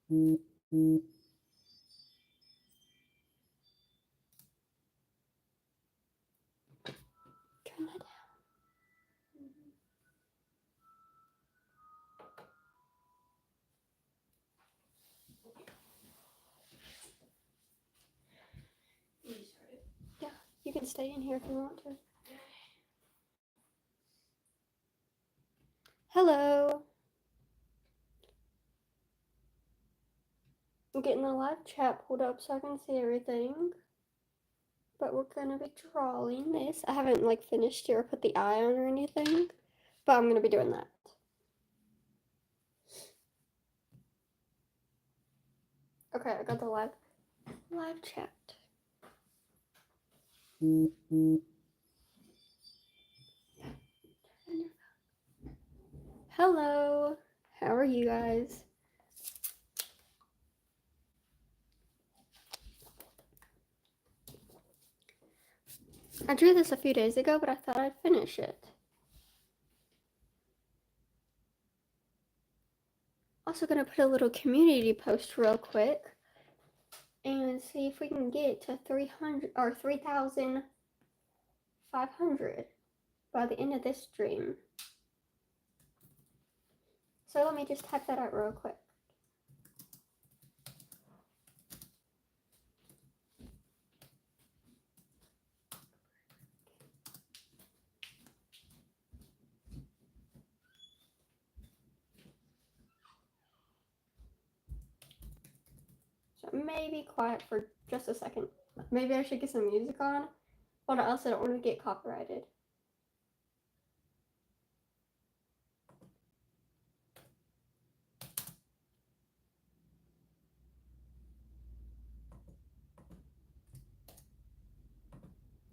Turn that down. Yeah, you can stay in here if you want to. Hello. I'm getting the live chat pulled up so I can see everything. But we're gonna be drawing this. I haven't like finished here or put the eye on or anything, but I'm gonna be doing that. Okay, I got the live chat. Hello. How are you guys? I drew this a few days ago, but I thought I'd finish it. Also gonna put a little community post real quick and see if we can get to 300 or 3,500 by the end of this stream. So let me just type that out real quick. So maybe quiet for just a second. Maybe I should get some music on, but I also don't want to get copyrighted.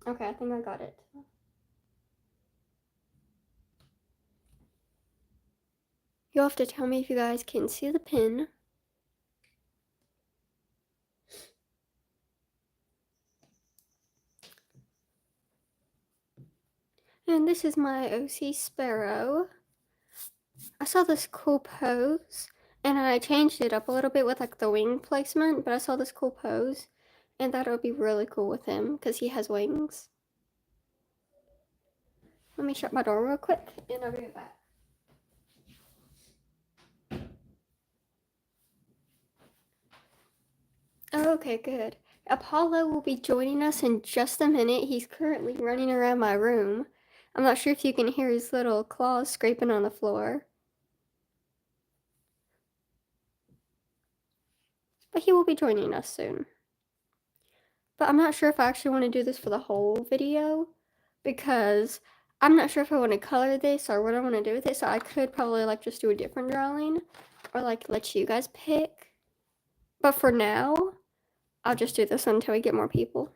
Okay, I think I got it. You'll have to tell me if you guys can see the pin. And this is my OC Sparrow. I saw this cool pose, and I changed it up a little bit with like the wing placement, but I saw this cool pose, and thought it would be really cool with him, because he has wings. Let me shut my door real quick, and I'll be right back. Okay, good. Apollo will be joining us in just a minute. He's currently running around my room. I'm not sure if you can hear his little claws scraping on the floor. But he will be joining us soon. But I'm not sure if I actually want to do this for the whole video, because I'm not sure if I want to color this or what I want to do with it, so I could probably like just do a different drawing or like let you guys pick. But for now, I'll just do this until we get more people.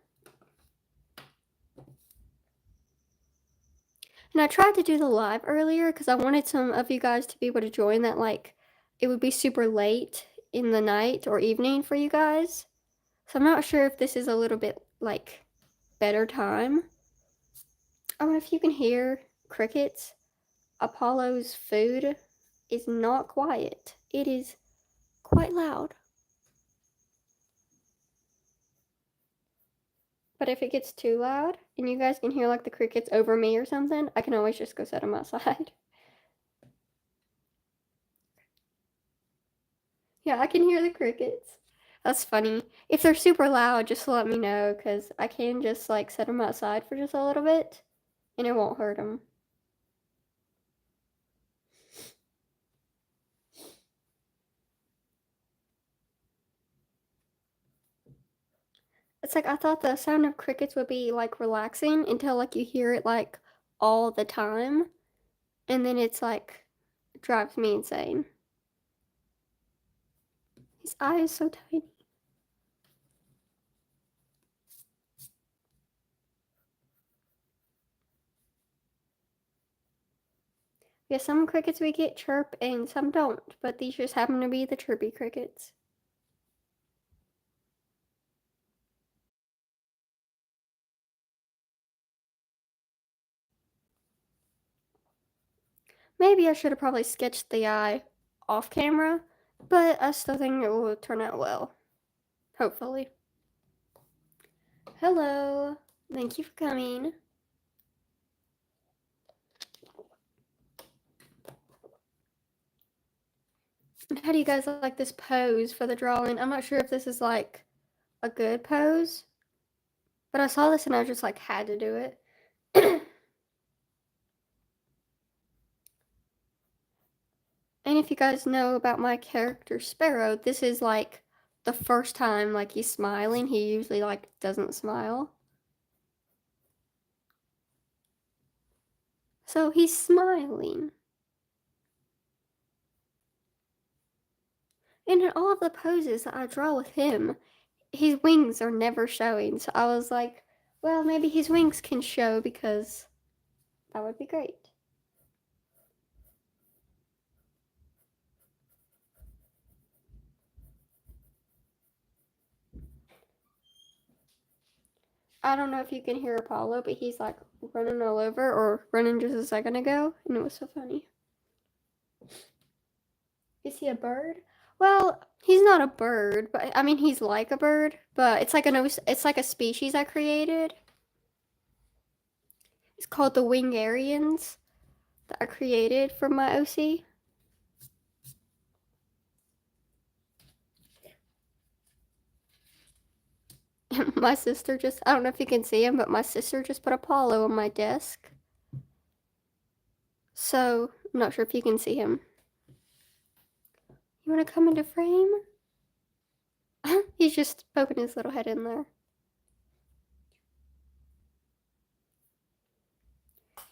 And I tried to do the live earlier because I wanted some of you guys to be able to join that, like, it would be super late in the night or evening for you guys. So I'm not sure if this is a little bit, like, better time. Oh, if you can hear crickets, Apollo's food is not quiet. It is quite loud. But if it gets too loud and you guys can hear like the crickets over me or something, I can always just go set them outside. Yeah, I can hear the crickets. That's funny. If they're super loud, just let me know, because I can just like set them outside for just a little bit and it won't hurt them. It's like I thought the sound of crickets would be like relaxing until like you hear it like all the time, and then it's like it drives me insane. His eye is so tiny. Yeah, some crickets we get chirp and some don't, but these just happen to be the chirpy crickets. Maybe I should have probably sketched the eye off camera But I still think it will turn out well. Hopefully. Hello. Thank you for coming. How do you guys like this pose for the drawing? I'm not sure if this is like a good pose, but I saw this and I just like had to do it. And if you guys know about my character Sparrow, this is like the first time like he's smiling. He usually like doesn't smile. So he's smiling. And in all of the poses that I draw with him, his wings are never showing. So I was like, well, maybe his wings can show because that would be great. I don't know if you can hear Apollo, but he's like running all over or running just a second ago, and it was so funny. Is he a bird? Well, he's not a bird, but I mean he's like a bird, but it's like a species I created. It's called the Wingarians that I created from my OC. My sister just, I don't know if you can see him, but my sister just put Apollo on my desk. So, I'm not sure if you can see him. You want to come into frame? He's just poking his little head in there.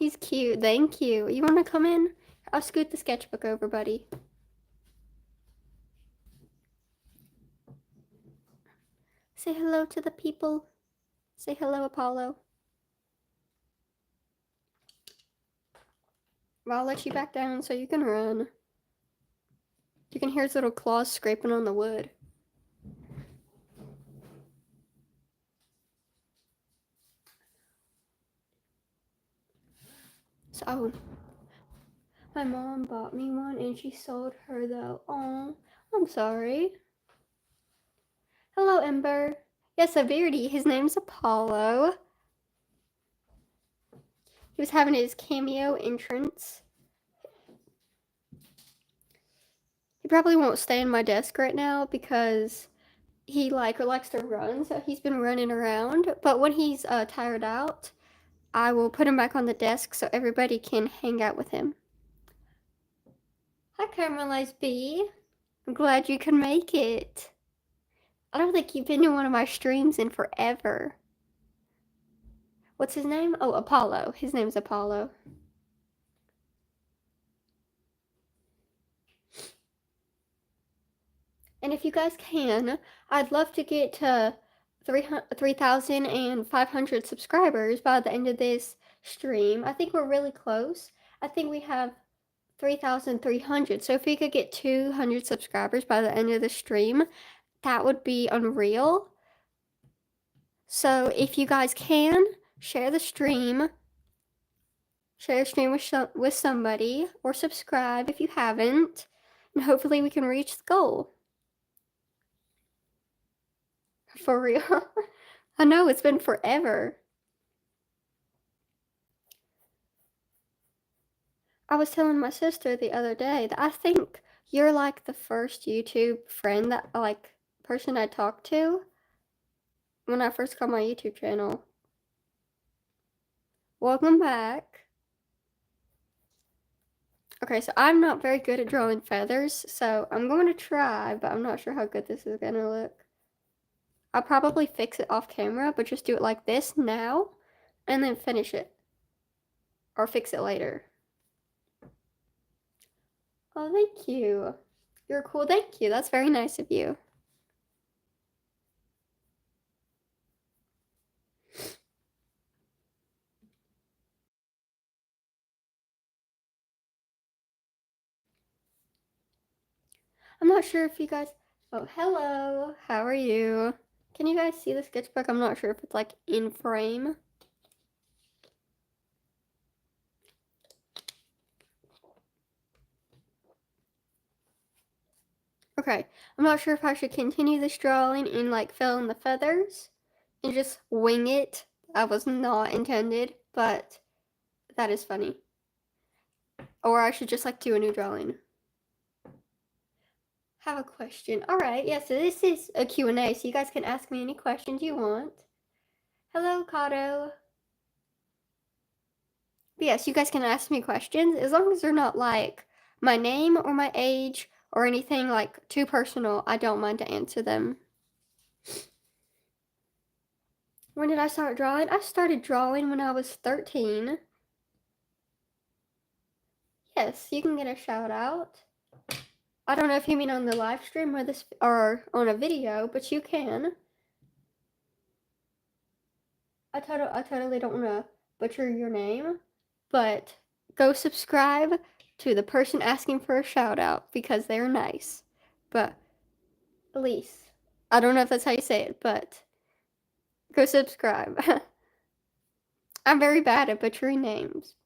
He's cute. Thank you. You want to come in? I'll scoot the sketchbook over, buddy. Say hello to the people. Say hello, Apollo. Well, I'll let you back down so you can run. You can hear his little claws scraping on the wood. So, my mom bought me one and she sold her though. Oh, I'm sorry. Hello, Ember. Yes, a Verity. His name's Apollo. He was having his cameo entrance. He probably won't stay in my desk right now because he like likes to run, so he's been running around. But when he's tired out, I will put him back on the desk so everybody can hang out with him. Hi, Caramelized Bee. I'm glad you can make it. I don't think you've been to one of my streams in forever. What's his name? Oh, Apollo. His name's Apollo. And if you guys can, I'd love to get to 3,500 subscribers by the end of this stream. I think we're really close. I think we have 3,300. So if we could get 200 subscribers by the end of the stream, that would be unreal. So if you guys can, share the stream. Share a stream with somebody, or subscribe if you haven't, and hopefully we can reach the goal. For real. I know, it's been forever. I was telling my sister the other day that I think you're like the first YouTube friend that, like, person I talked to when I first got my YouTube channel. Welcome back. Okay, so I'm not very good at drawing feathers, so I'm going to try, but I'm not sure how good this is gonna look. I'll probably fix it off camera, but just do it like this now, and then finish it. Or fix it later. Oh, thank you. You're cool. Thank you. That's very nice of you. I'm not sure if you guys... Oh, hello. How are you? Can you guys see the sketchbook? I'm not sure if it's like in frame. Okay, I'm not sure if I should continue this drawing and like fill in the feathers and just wing it. That was not intended, but that is funny. Or I should just like do a new drawing. Have a question. All right, yeah, so this is a Q&A, so you guys can ask me any questions you want. Hello, Kato. But yes, you guys can ask me questions as long as they're not like my name or my age or anything like too personal. I don't mind to answer them. When did I start drawing? I started drawing when I was 13. Yes, you can get a shout out. I don't know if you mean on the live stream or this or on a video, but you can. I totally don't want to butcher your name, but go subscribe to the person asking for a shout out because they're nice. But Elise, I don't know if that's how you say it, but go subscribe. I'm very bad at butchering names.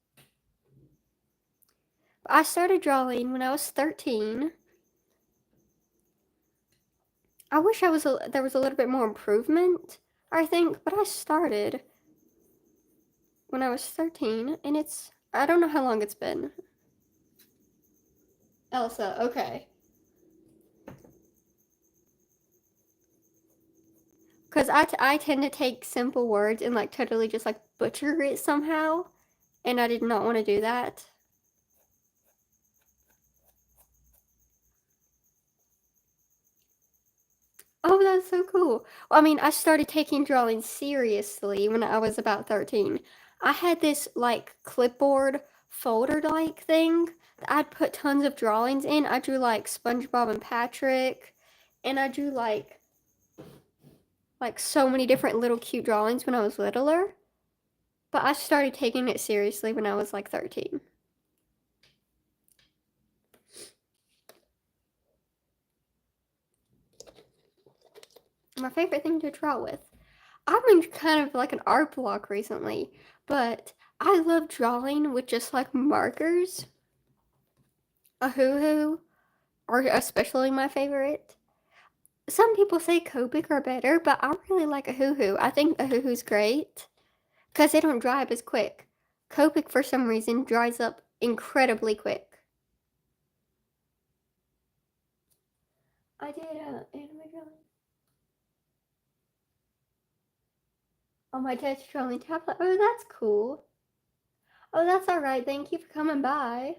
I started drawing when I was 13. I wish there was a little bit more improvement, I think, but I started when I was 13, and I don't know how long it's been. Elsa, okay. Because I tend to take simple words and like totally just like butcher it somehow, and I did not want to do that. Oh, that's so cool. Well, I mean, I started taking drawing seriously when I was about 13. I had this like clipboard folder-like thing that I'd put tons of drawings in. I drew like SpongeBob and Patrick, and I drew like so many different little cute drawings when I was littler. But I started taking it seriously when I was like 13. My favorite thing to draw with. I've been kind of like an art block recently, but I love drawing with just like markers. A hoo-hoo are especially my favorite. Some people say Copic are better, but I really like a hoo-hoo. I think a hoo-hoo's great because they don't dry up as quick. Copic, for some reason, dries up incredibly quick. I did anime drawing on my touch drawing tablet. Oh, that's cool. Oh, that's alright. Thank you for coming by.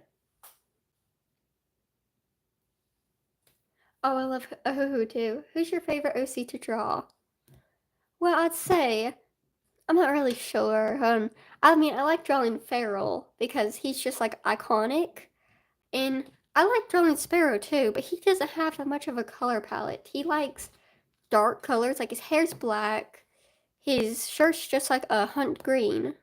Oh, I love a hoo-hoo too. Who's your favorite OC to draw? Well, I'd say I'm not really sure. I mean, I like drawing Feral because he's just like iconic, and I like drawing Sparrow too, but he doesn't have that much of a color palette. He likes dark colors, like his hair's black, his shirt's just like a hunt green,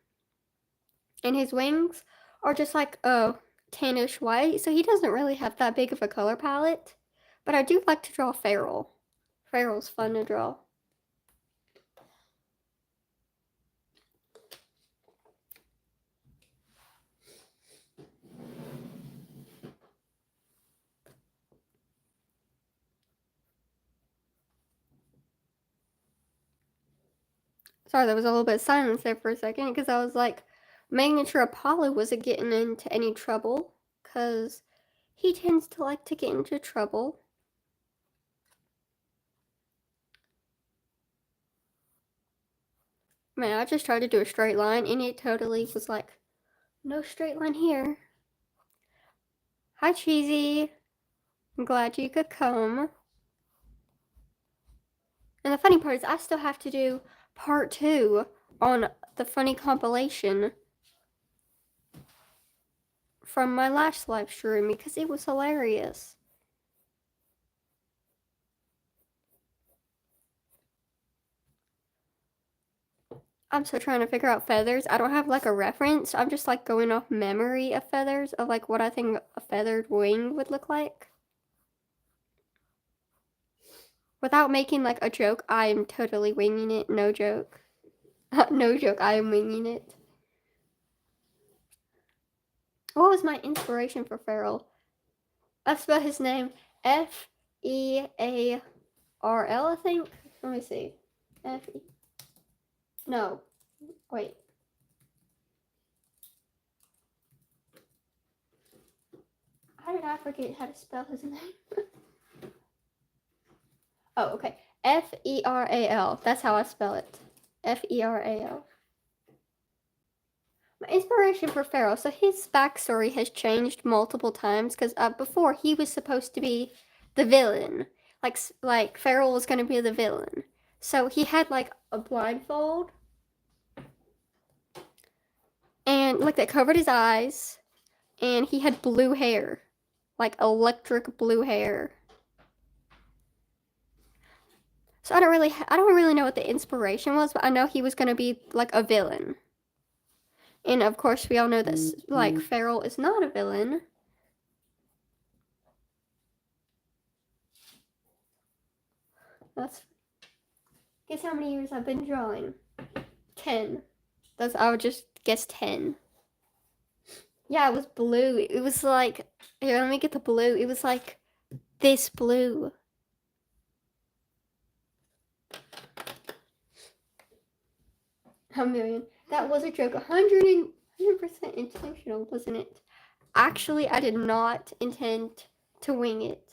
and his wings are just like a tannish white, so he doesn't really have that big of a color palette. But I do like to draw Feral. Feral's fun to draw. Sorry, there was a little bit of silence there for a second because I was like making sure Apollo wasn't getting into any trouble because he tends to like to get into trouble. Man, I just tried to do a straight line and it totally was like, no straight line here. Hi, Cheesy. I'm glad you could come. And the funny part is I still have to do part 2 on the funny compilation from my last live stream because it was hilarious. I'm still trying to figure out feathers. I don't have like a reference. I'm just like going off memory of feathers of like what I think a feathered wing would look like. Without making like a joke, I am totally winging it. No joke. No joke, I am winging it. What was my inspiration for Feral? I spelled his name Feral. F-E-A-R-L, I think. Let me see. F-E. No. Wait. How did I forget how to spell his name? Oh, okay. F-E-R-A-L. That's how I spell it. F-E-R-A-L. My inspiration for Ferrell. So his backstory has changed multiple times because before he was supposed to be the villain. Like Ferrell was going to be the villain. So he had like a blindfold and like that covered his eyes, and he had blue hair, like electric blue hair. So I don't really know what the inspiration was, but I know he was going to be like a villain. And of course, we all know that like Ferrell is not a villain. That's guess how many years I've been drawing? 10. I would just guess 10. Yeah, it was blue. It was like, here, let me get the blue. It was like this blue. A million. That was a joke. 100% intentional, wasn't it? Actually, I did not intend to wing it.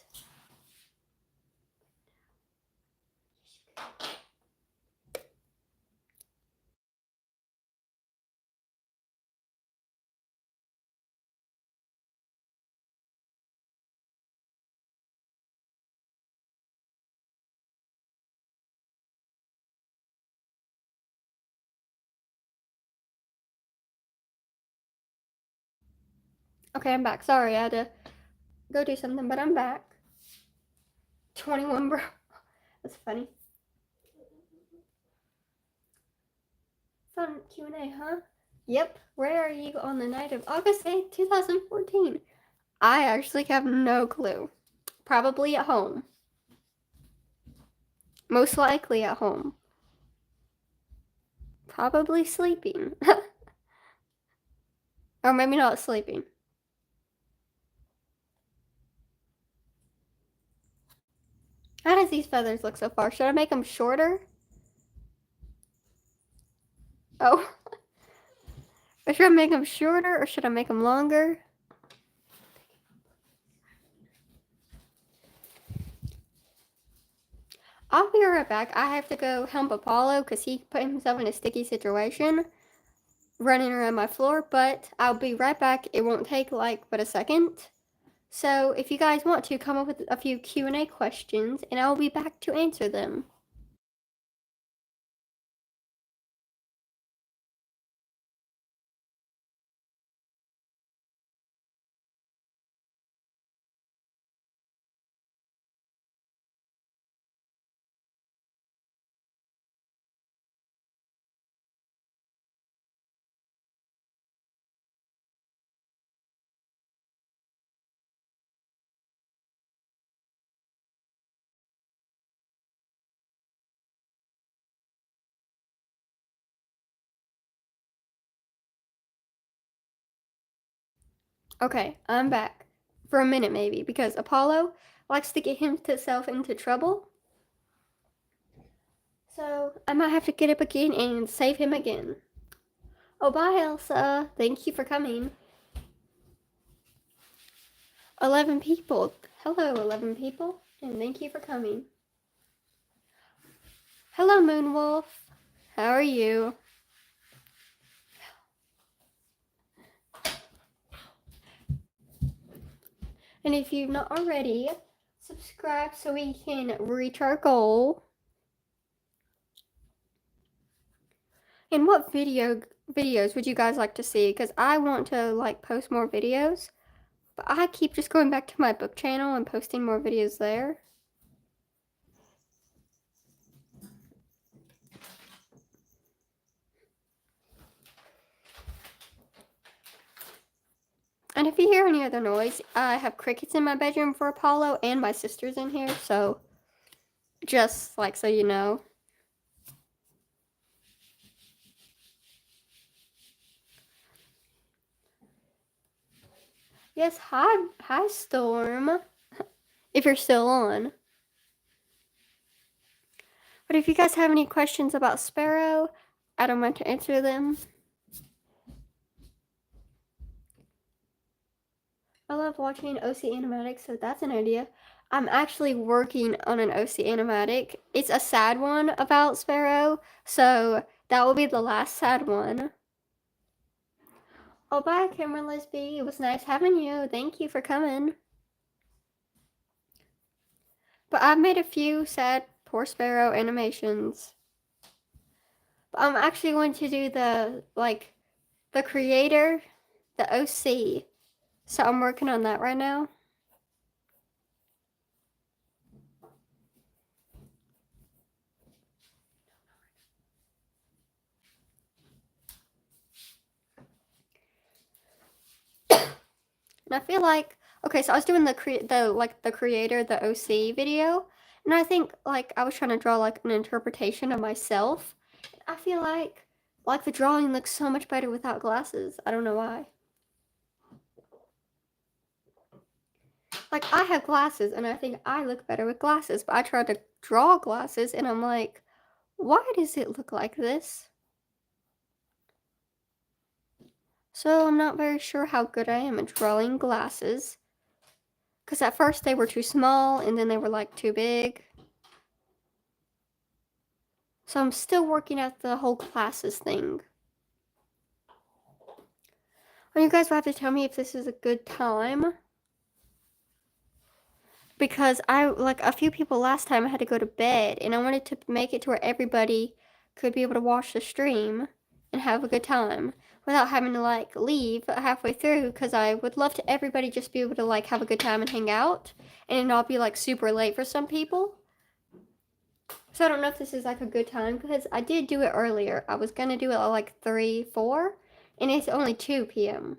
Okay, I'm back. Sorry, I had to go do something, but I'm back. 21, bro. That's funny. Fun Q&A, huh? Yep. Where are you on the night of August 8th, 2014? I actually have no clue. Probably at home. Most likely at home. Probably sleeping. Or maybe not sleeping. How does these feathers look so far? Should I make them shorter? Oh. Or should I make them shorter or should I make them longer? I'll be right back. I have to go help Apollo because he put himself in a sticky situation running around my floor, but I'll be right back. It won't take like but a second. So if you guys want to, come up with a few Q&A questions and I'll be back to answer them. Okay, I'm back. For a minute maybe, because Apollo likes to get himself into trouble. So I might have to get up again and save him again. Oh, bye, Elsa. Thank you for coming. 11 people. Hello, 11 people, and thank you for coming. Hello, Moonwolf. How are you? And if you've not already, subscribe so we can reach our goal. And what videos would you guys like to see? Because I want to like post more videos, but I keep just going back to my book channel and posting more videos there. And if you hear any other noise, I have crickets in my bedroom for Apollo and my sister's in here, so just like so you know. Yes, hi Storm. If you're still on. if you guys have any questions about Sparrow, I don't mind to answer them. I love watching OC animatics, so that's an idea. I'm actually working on an OC animatic. It's a sad one about Sparrow, so that will be the last sad one. Oh, bye, Cameron Lisby. It was nice having you. Thank you for coming. But I've made a few sad Poor Sparrow animations. But I'm actually going to do the creator, the OC. So I'm working on that right now. And I feel like, okay, so I was doing the creator, the OC video, and I think like I was trying to draw like an interpretation of myself. I feel like the drawing looks so much better without glasses. I don't know why. Like I have glasses and I think I look better with glasses, but I tried to draw glasses and I'm like, why does it look like this? So I'm not very sure how good I am at drawing glasses. Because at first they were too small and then they were like too big. So I'm still working out the whole glasses thing. And you guys will have to tell me if this is a good time. Because like a few people last time I had to go to bed and I wanted to make it to where everybody could be able to watch the stream and have a good time without having to like leave halfway through, because I would love to everybody just be able to like have a good time and hang out and not be like super late for some people. So I don't know if this is like a good time because I did do it earlier. I was gonna do it at like 3, 4, and it's only 2 p.m.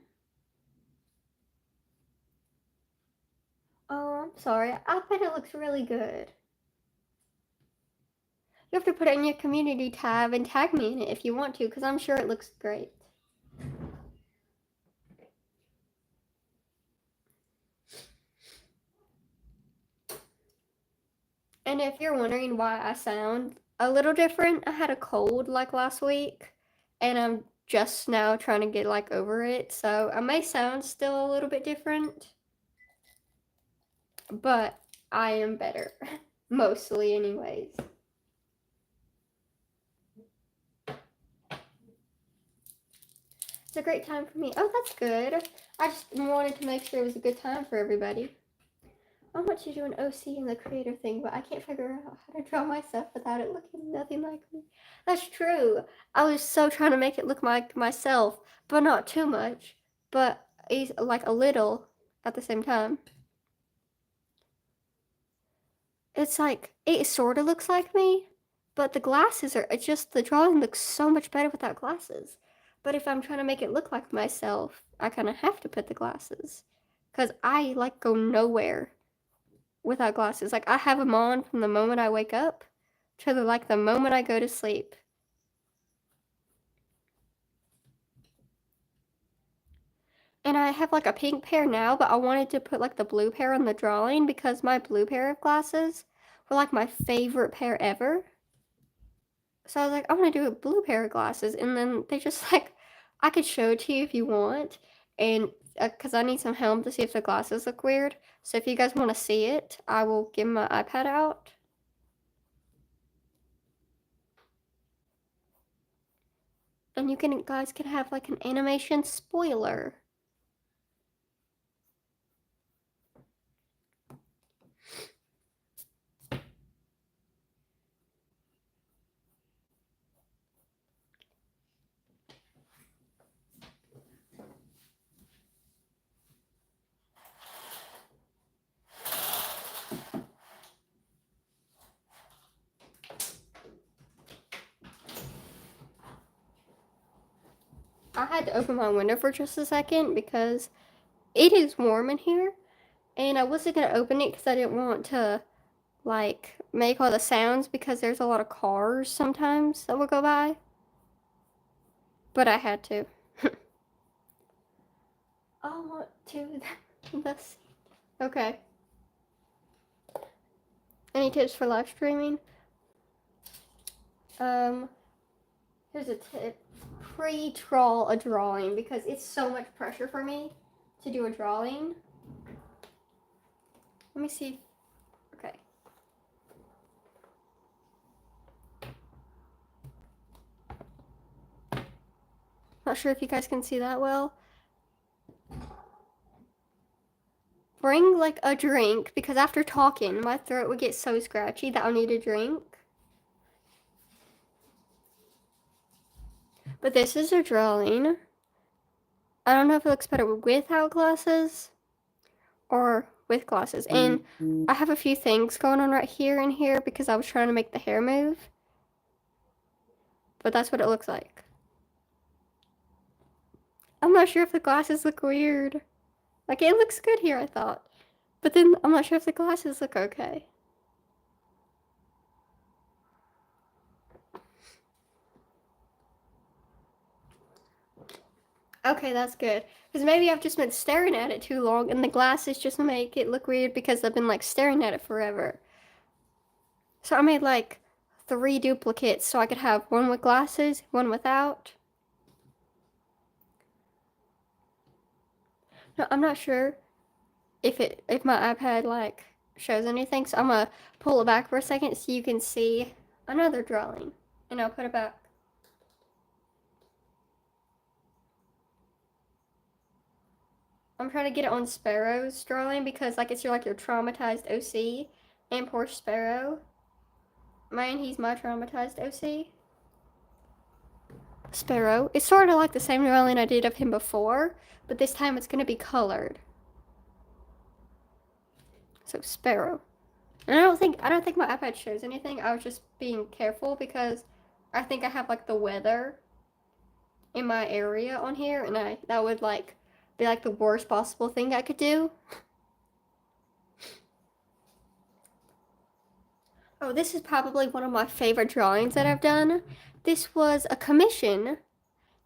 Oh, I'm sorry. I bet it looks really good. You have to put it in your community tab and tag me in it if you want to, because I'm sure it looks great. And if you're wondering why I sound a little different, I had a cold like last week, and I'm just now trying to get like over it, so I may sound still a little bit different, but I am better, mostly anyways. It's a great time for me. Oh, that's good. I just wanted to make sure it was a good time for everybody. I want to do an OC in the creator thing, but I can't figure out how to draw myself without it looking nothing like me. That's true. I was so trying to make it look like myself, but not too much, but like a little at the same time. It's like, it sort of looks like me, but the glasses are, it's just, the drawing looks so much better without glasses. But if I'm trying to make it look like myself, I kind of have to put the glasses, because I like go nowhere without glasses. Like I have them on from the moment I wake up to the moment I go to sleep. And I have like a pink pair now, but I wanted to put like the blue pair on the drawing because my blue pair of glasses were like my favorite pair ever. So I was like, I want to do a blue pair of glasses, and then they just like, I could show it to you if you want, and because I need some help to see if the glasses look weird. So if you guys want to see it, I will get my iPad out. And you guys can have like an animation spoiler. I had to open my window for just a second because it is warm in here, and I wasn't gonna open it because I didn't want to like make all the sounds because there's a lot of cars sometimes that will go by, but I had to. I want to this. Okay. Any tips for live streaming? Here's a tip. Pre-draw a drawing because it's so much pressure for me to do a drawing. Let me see. Okay. Not sure if you guys can see that well. Bring like a drink because after talking, my throat would get so scratchy that I'll need a drink. But this is a drawing. I don't know if it looks better without glasses or with glasses. And I have a few things going on right here and here because I was trying to make the hair move. But that's what it looks like. I'm not sure if the glasses look weird. Like, it looks good here, I thought. But then I'm not sure if the glasses look okay. Okay, that's good. Because maybe I've just been staring at it too long and the glasses just make it look weird because I've been like staring at it forever. So I made like 3 duplicates so I could have one with glasses, one without. No, I'm not sure if my iPad like shows anything, so I'm gonna pull it back for a second so you can see another drawing, and I'll put it back. I'm trying to get it on Sparrow's drawing because like it's your traumatized OC, and poor Sparrow. Man, he's my traumatized OC. Sparrow. It's sort of like the same drawing I did of him before, but this time it's gonna be colored. So Sparrow. And I don't think my iPad shows anything. I was just being careful because I think I have like the weather in my area on here, and that would like be like the worst possible thing I could do. Oh, this is probably one of my favorite drawings that I've done. This was a commission,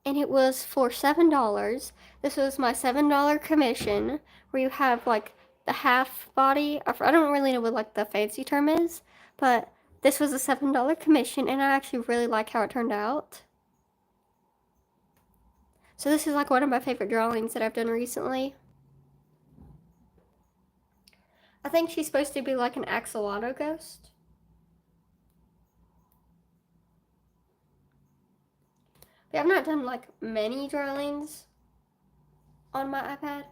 and it was for $7. This was my $7 commission, where you have like the half body. I don't really know what like the fancy term is, but this was a $7 commission, and I actually really like how it turned out. So this is like one of my favorite drawings that I've done recently. I think she's supposed to be like an axolotl ghost. But I've not done like many drawings on my iPad.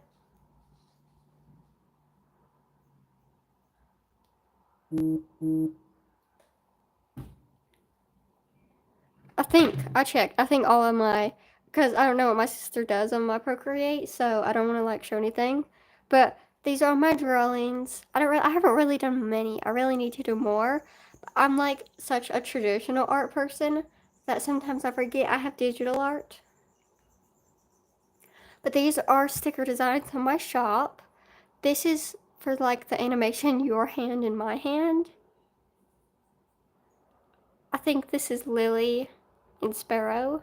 I checked. I think all of my, because I don't know what my sister does on my Procreate, so I don't want to like show anything. But these are my drawings. I haven't really done many. I really need to do more. I'm like such a traditional art person that sometimes I forget I have digital art. But these are sticker designs on my shop. This is for like the animation Your Hand in My Hand. I think this is Lily and Sparrow.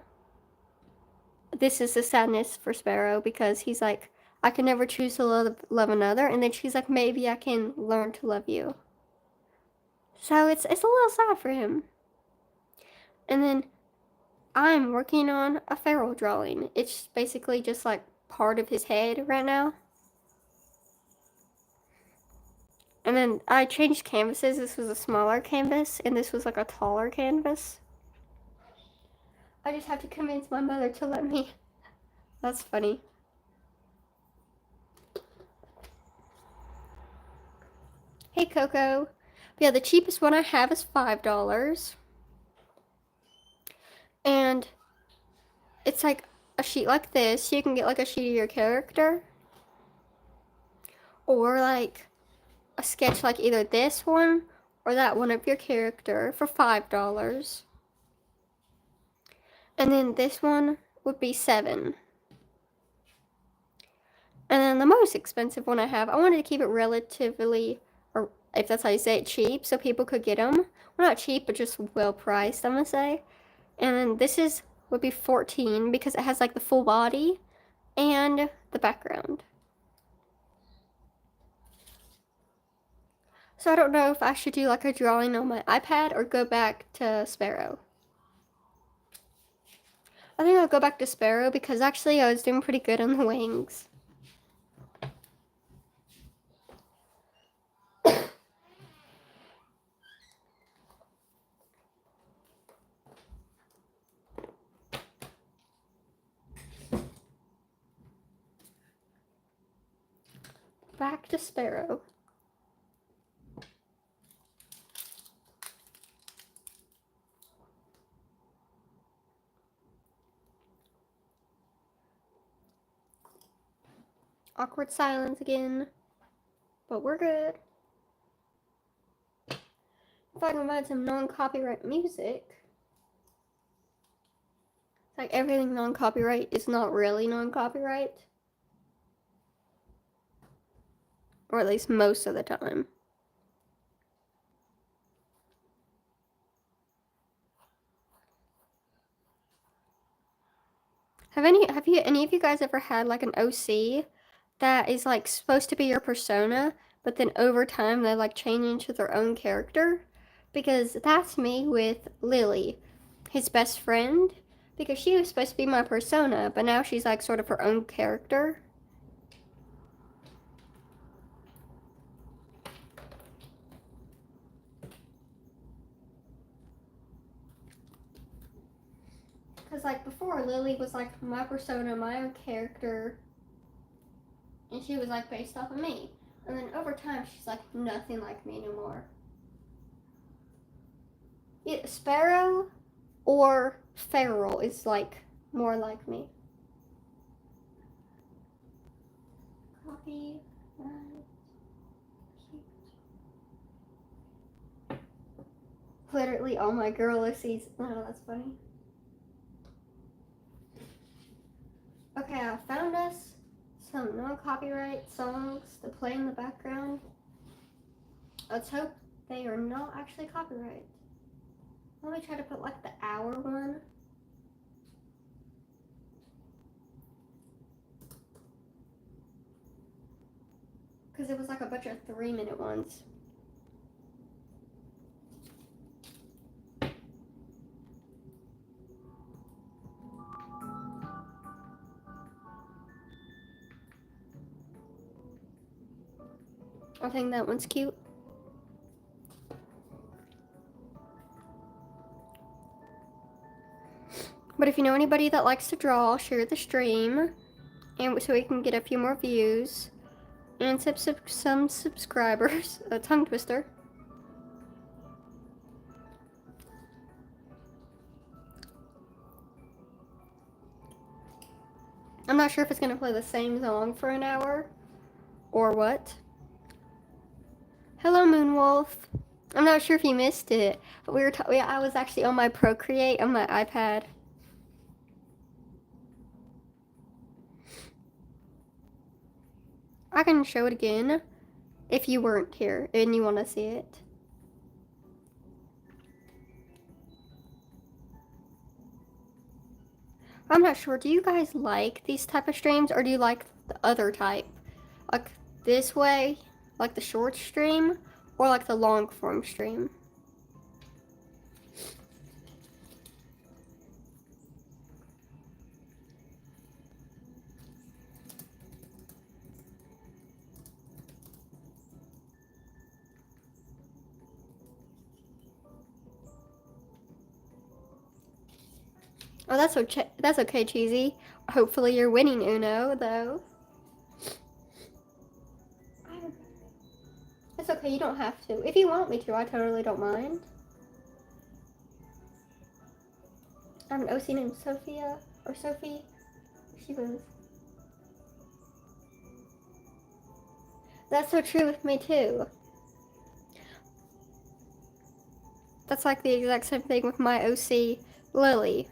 This is the sadness for Sparrow because he's like, I can never choose to love another. And then she's like, maybe I can learn to love you. So it's a little sad for him. And then I'm working on a feral drawing. It's basically just like part of his head right now. And then I changed canvases. This was a smaller canvas, and this was like a taller canvas. I just have to convince my mother to let me. That's funny. Hey, Coco. But yeah, the cheapest one I have is $5. And it's like a sheet like this. You can get like a sheet of your character. Or like a sketch like either this one or that one of your character for $5. And then this one would be $7. And then the most expensive one I have, I wanted to keep it relatively, or if that's how you say it, cheap, so people could get them. Well, not cheap, but just well priced, I'm gonna say. And then this would be $14 because it has like the full body and the background. So I don't know if I should do like a drawing on my iPad or go back to Sparrow. I think I'll go back to Sparrow because actually I was doing pretty good on the wings. Back to Sparrow. Awkward silence again, but we're good. If I can find some non-copyright music, it's like everything non-copyright is not really non-copyright, or at least most of the time. Have any of you guys ever had like an OC that is like supposed to be your persona, but then over time they like change into their own character? Because that's me with Lily, his best friend, because she was supposed to be my persona, but now she's like sort of her own character. Because like before, Lily was like my persona, my own character, and she was like based off of me. And then over time, she's like nothing like me anymore. Yeah, Sparrow or Feral is like more like me. Copy. Literally all my girl OCs. Oh, that's funny. Okay, I found us some non-copyright songs to play in the background. Let's hope they are not actually copyright. Let me try to put like the hour one. Because it was like a bunch of 3-minute ones. I think that one's cute. But if you know anybody that likes to draw, share the stream, and so we can get a few more views and some subscribers. A tongue twister. I'm not sure if it's gonna play the same song for an hour or what. Hello, Moonwolf. I'm not sure if you missed it. I was actually on my Procreate on my iPad. I can show it again if you weren't here and you want to see it. I'm not sure. Do you guys like these type of streams or do you like the other type? Like this way, like the short stream, or like the long form stream? Oh, that's okay, Cheesy. Hopefully you're winning Uno, though. It's okay, you don't have to. If you want me to, I totally don't mind. I have an OC named Sophia, or Sophie. She was. That's so true with me, too. That's like the exact same thing with my OC, Lily.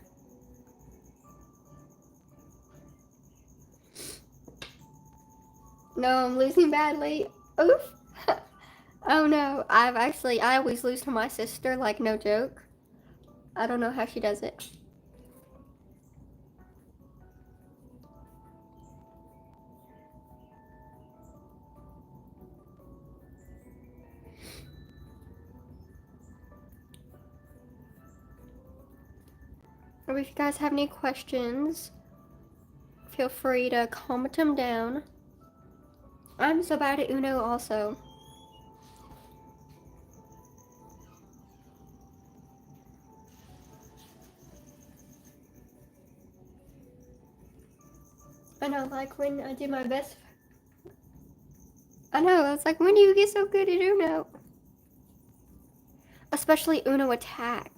No, I'm losing badly. Oof. Oh no, I always lose to my sister, like no joke. I don't know how she does it. Or if you guys have any questions, feel free to comment them down. I'm so bad at Uno also. I know, like when I do my best. I know, it's like, when do you get so good at Uno? Especially Uno Attack.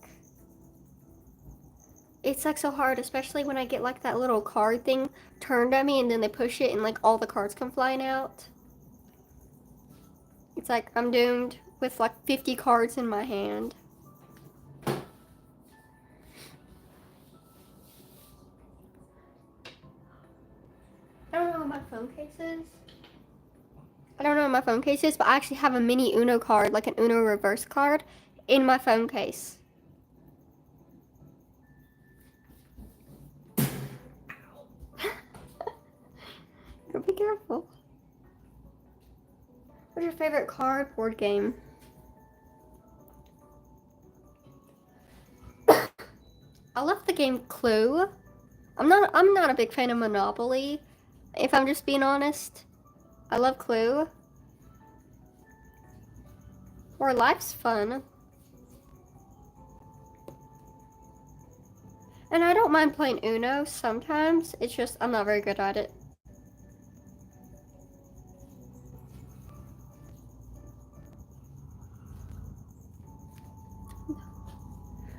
It's like so hard, especially when I get like that little card thing turned at me and then they push it and like all the cards come flying out. It's like I'm doomed with like 50 cards in my hand. I don't know what my phone case is. I don't know what my phone case is, but I actually have a mini Uno card, like an Uno reverse card, in my phone case. Be careful. What's your favorite cardboard game? I love the game Clue. I'm not a big fan of Monopoly, if I'm just being honest. I love Clue. Or Life's fun. And I don't mind playing Uno sometimes. It's just I'm not very good at it.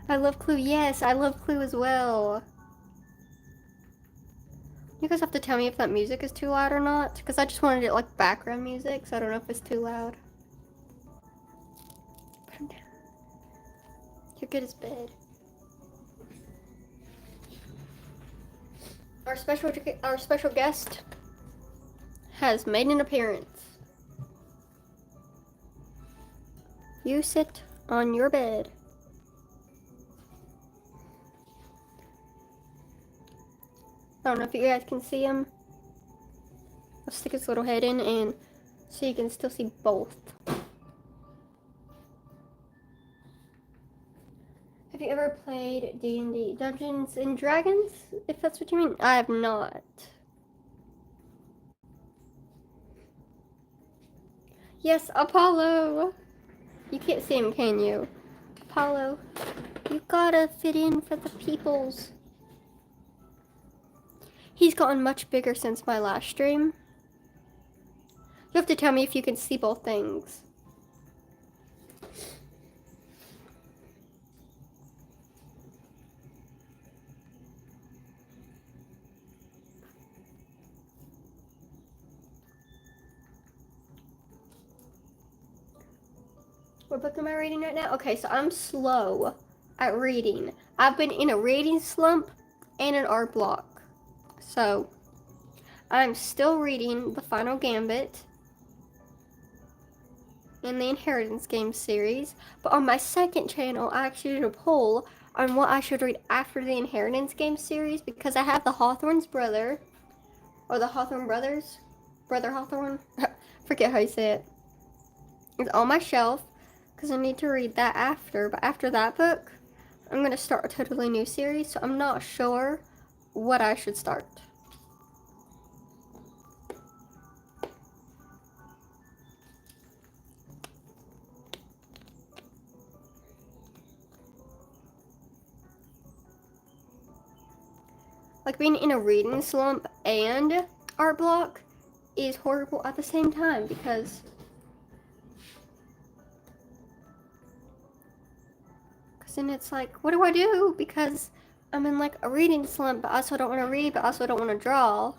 I love Clue. Yes, I love Clue as well. You guys have to tell me if that music is too loud or not, because I just wanted it like background music, so I don't know if it's too loud. You're good as bed. Our special guest has made an appearance. You sit on your bed. I don't know if you guys can see him. I'll stick his little head in and so you can still see both. Have you ever played D&D, Dungeons and Dragons, if that's what you mean? I have not. Yes, Apollo! You can't see him, can you? Apollo, you gotta fit in for the peoples. He's gotten much bigger since my last stream. You have to tell me if you can see both things. What book am I reading right now? Okay, so I'm slow at reading. I've been in a reading slump and an art block. So, I'm still reading The Final Gambit and the Inheritance Game series. But on my second channel, I actually did a poll on what I should read after the Inheritance Game series because I have the Hawthorne's brother, or the Hawthorne brothers, Brother Hawthorne, forget how you say it. It's on my shelf because I need to read that after. But after that book, I'm going to start a totally new series, so I'm not sure what I should start. Like, being in a reading slump and art block is horrible at the same time because then it's like, what do I do? Because I'm in like a reading slump, but I also don't want to read, but also don't want to draw.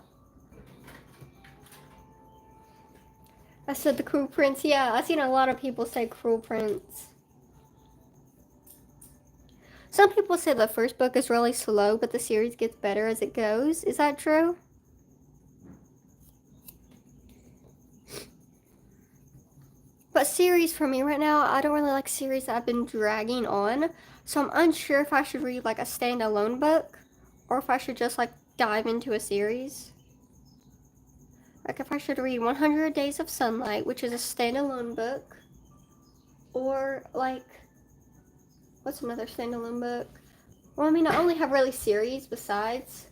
I said the Cruel Prince. Yeah, I've seen a lot of people say Cruel Prince. Some people say the first book is really slow, but the series gets better as it goes. Is that true? But series for me right now, I don't really like series that I've been dragging on. So I'm unsure if I should read like a standalone book or if I should just like dive into a series. Like if I should read 100 Days of Sunlight, which is a standalone book, or like, what's another standalone book? Well, I mean, I only have really series besides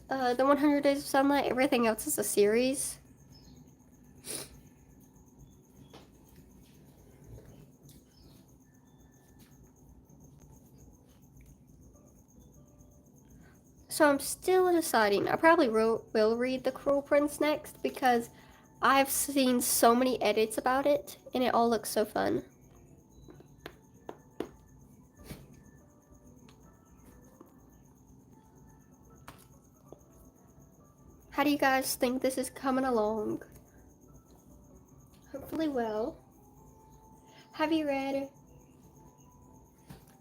the 100 Days of Sunlight. Everything else is a series. So I'm still deciding. I probably will read The Cruel Prince next because I've seen so many edits about it and it all looks so fun. How do you guys think this is coming along? Hopefully well. Have you read?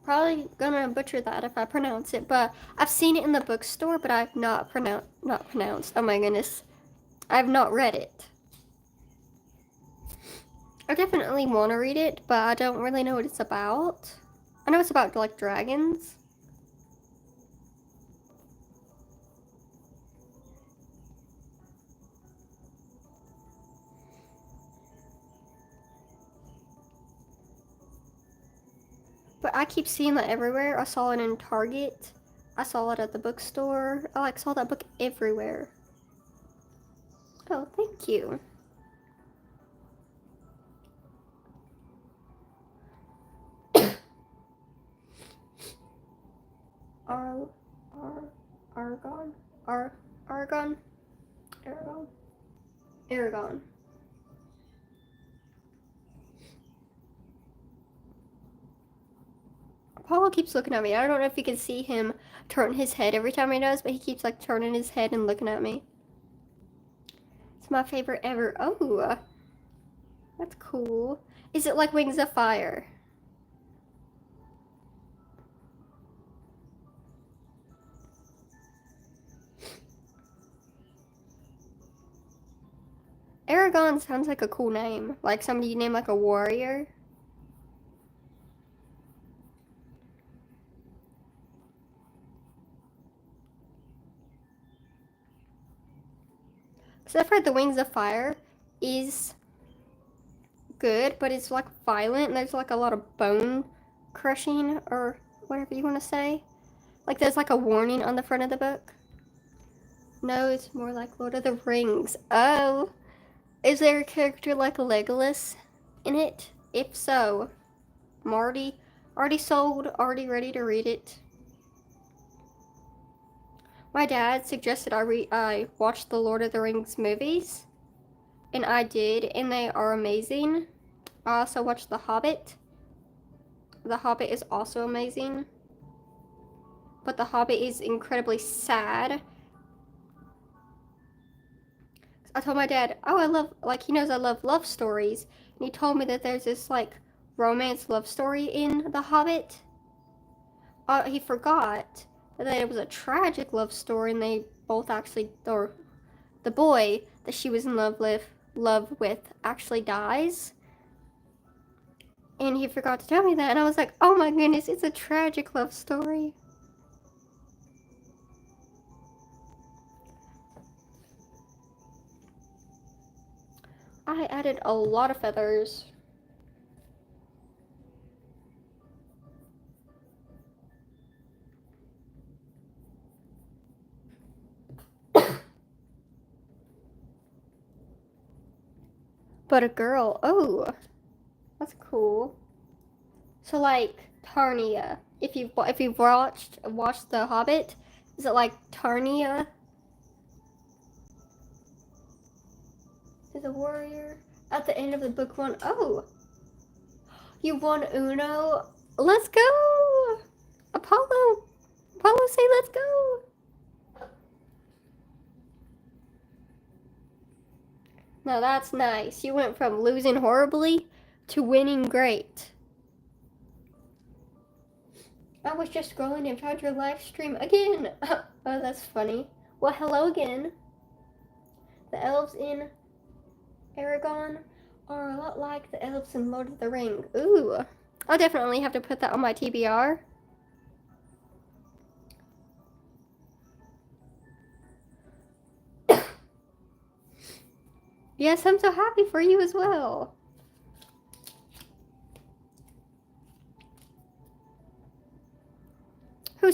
Probably gonna butcher that if I pronounce it, but I've seen it in the bookstore, but I've not pronounced. Oh my goodness. I've not read it. I definitely want to read it, but I don't really know what it's about. I know it's about like dragons. But I keep seeing that everywhere. I saw it in Target. I saw it at the bookstore. I like saw that book everywhere. Oh, thank you. Argon? Aragon? Aragon. Paul keeps looking at me. I don't know if you can see him turn his head every time he does, but he keeps like turning his head and looking at me. It's my favorite ever. Oh, that's cool. Is it like Wings of Fire? Aragon sounds like a cool name. Like somebody you name like a warrior. Because I've heard the Wings of Fire is good, but it's like violent. And there's like a lot of bone crushing or whatever you want to say. Like there's like a warning on the front of the book. No, it's more like Lord of the Rings. Oh. Is there a character like Legolas in it? If so, I'm already sold, already ready to read it. My dad suggested I watch the Lord of the Rings movies, and I did, and they are amazing. I also watched The Hobbit. The Hobbit is also amazing, but The Hobbit is incredibly sad. I told my dad, oh, I love, like, he knows I love love stories, and he told me that there's this, like, romance love story in The Hobbit. He forgot that it was a tragic love story, and they both actually, or the boy that she was in love with actually dies. And he forgot to tell me that, and I was like, oh my goodness, it's a tragic love story. I added a lot of feathers. But a girl, oh, that's cool. So like Tarnia, if you've watched The Hobbit, is it like Tarnia is a warrior at the end of the book one? Oh, you won Uno. Let's go, Apollo. Apollo, say let's go. Now that's nice. You went from losing horribly to winning great. I was just scrolling and found your live stream again. Oh, that's funny. Well, hello again. The elves in Aragon are a lot like the elves in Lord of the Ring. Ooh. I'll definitely have to put that on my TBR. Yes, I'm so happy for you as well.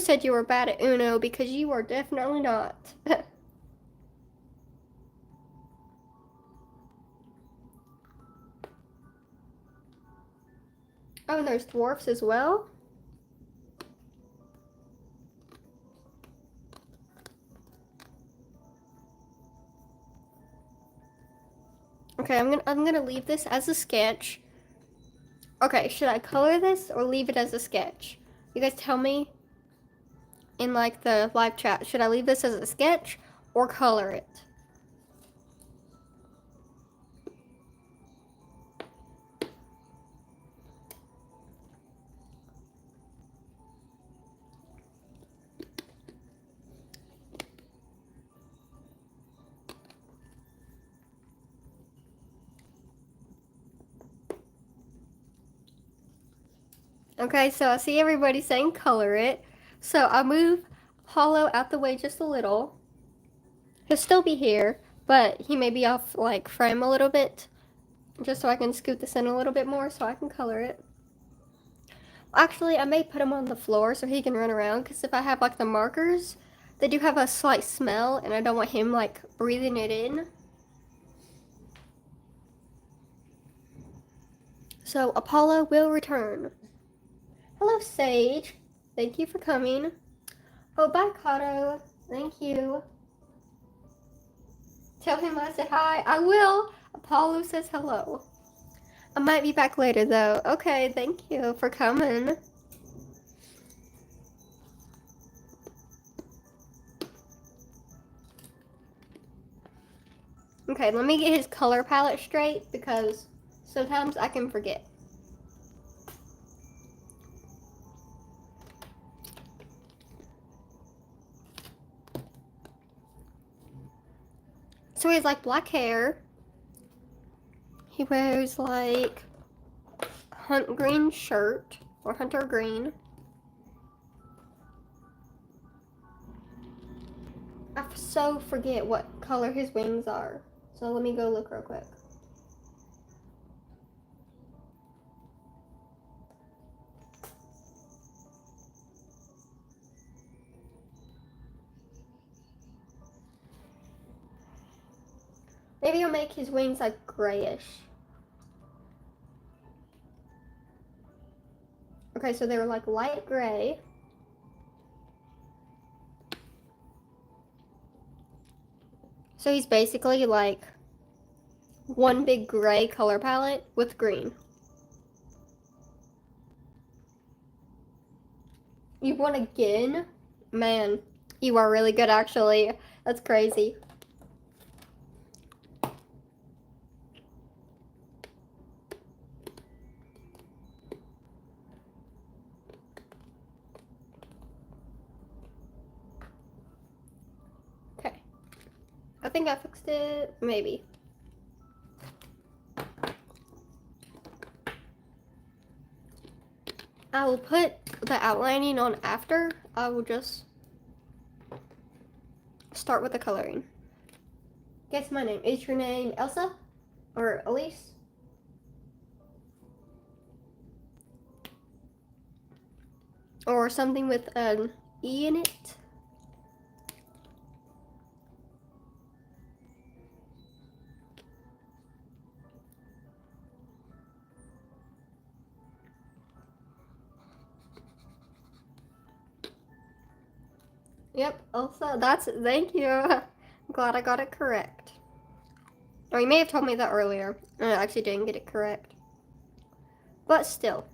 said you were bad at Uno because you are definitely not. Oh, and there's dwarfs as well? Okay, I'm gonna leave this as a sketch. Okay, should I color this or leave it as a sketch? You guys tell me in like the live chat. Should I leave this as a sketch or color it? Okay, so I see everybody saying color it. So I'll move Hollow out the way just a little. He'll still be here, but he may be off like frame a little bit, just so I can scoot this in a little bit more so I can color it. Actually, I may put him on the floor so he can run around, because if I have like the markers, they do have a slight smell, and I don't want him like breathing it in. So Apollo will return. Hello, Sage. Thank you for coming. Oh, bye, Kato. Thank you. Tell him I said hi. I will. Apollo says hello. I might be back later, though. Okay, thank you for coming. Okay, let me get his color palette straight, because sometimes I can forget. So he has like black hair. He wears like hunt green shirt or hunter green. I so forget what color his wings are. So let me go look real quick. Maybe I'll make his wings like grayish. Okay, so they were like light gray. So he's basically like one big gray color palette with green. You won again? Man, you are really good actually. That's crazy. Okay. I think I fixed it, maybe. I will put the outlining on after. I will just start with the coloring. Guess my name. Is your name Elsa? Or Elise? Or something with an E in it? Yep, Elsa. Thank you. I'm glad I got it correct. Or you may have told me that earlier, and I actually didn't get it correct. But still.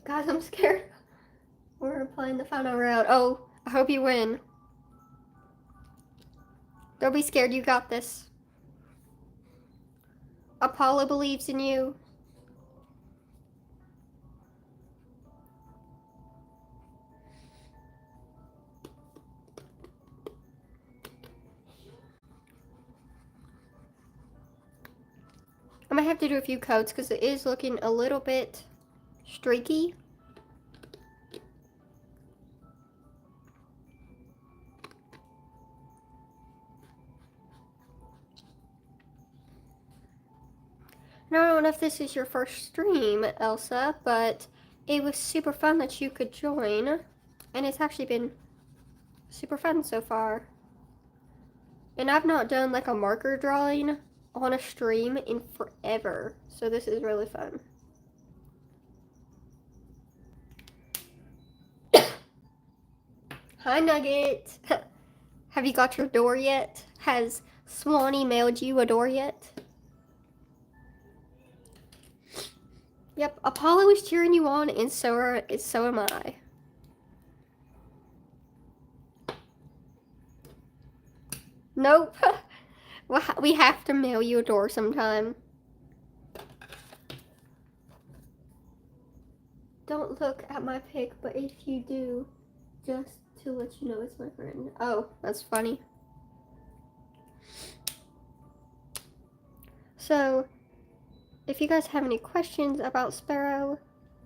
Guys, I'm scared. We're playing the final round. Oh, I hope you win. Don't be scared, you got this. Apollo believes in you. I might have to do a few coats because it is looking a little bit streaky. Now, I don't know if this is your first stream, Elsa, but it was super fun that you could join, and it's actually been super fun so far. And I've not done like a marker drawing on a stream in forever, so this is really fun. Hi Nugget! Have you got your door yet? Has Swanee mailed you a door yet? Yep, Apollo is cheering you on, and so am I. Nope. We have to mail you a door sometime. Don't look at my pic, but if you do, just to let you know it's my friend. Oh, that's funny. So, if you guys have any questions about Sparrow,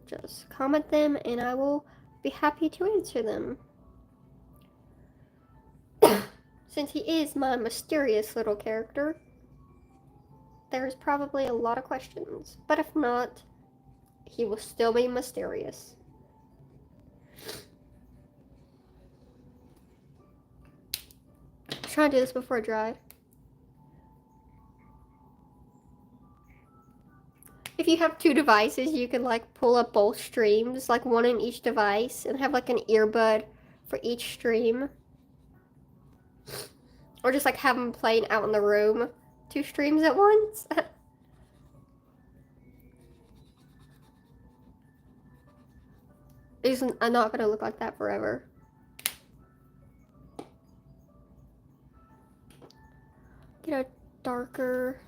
just comment them and I will be happy to answer them. Since he is my mysterious little character, there's probably a lot of questions. But if not, he will still be mysterious. I'm trying to do this before I drive. If you have two devices, you can like pull up both streams, like one in each device, and have like an earbud for each stream. Or just like have them playing out in the room, 2 streams at once. I'm not gonna look like that forever. Get a darker.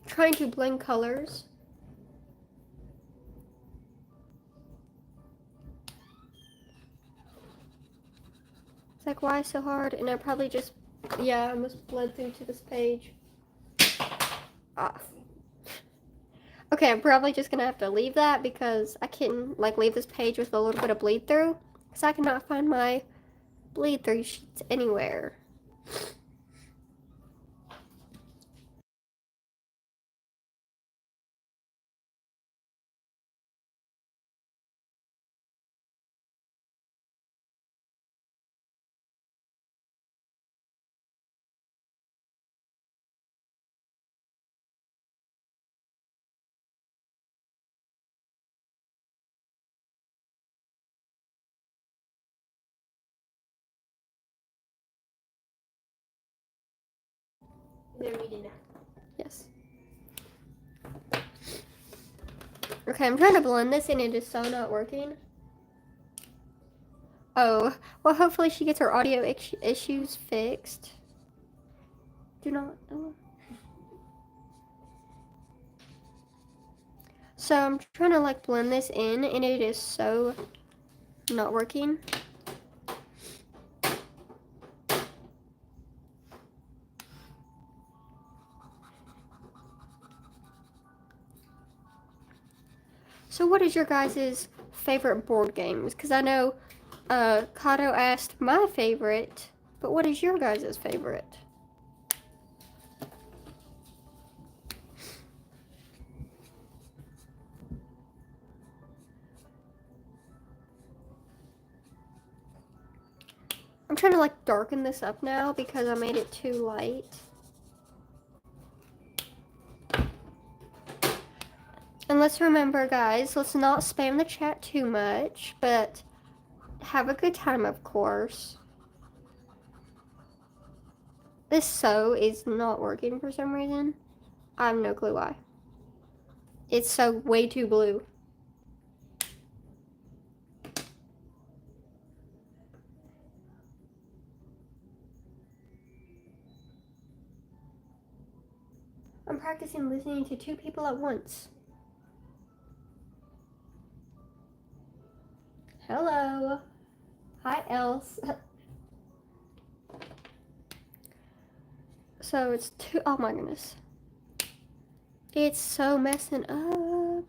Trying to blend colors. It's like, why so hard? And I probably just, yeah, I must blend through to this page. Ah. Okay, I'm probably just gonna have to leave that because I can't like leave this page with a little bit of bleed through because I cannot find my bleed through sheets anywhere. They're meeting now. Yes. Okay, I'm trying to blend this and it is so not working. Oh, well hopefully she gets her audio issues fixed. Do not know. So I'm trying to like blend this in and it is so not working. So what is your guys' favorite board games? Because I know Kato asked my favorite, but what is your guys' favorite? I'm trying to like darken this up now because I made it too light. And let's remember guys, let's not spam the chat too much, but have a good time of course. This sew is not working for some reason. I have no clue why. It's so way too blue. I'm practicing listening to 2 people at once. Hello. Hi, Else. So it's 2, oh my goodness. It's so messing up.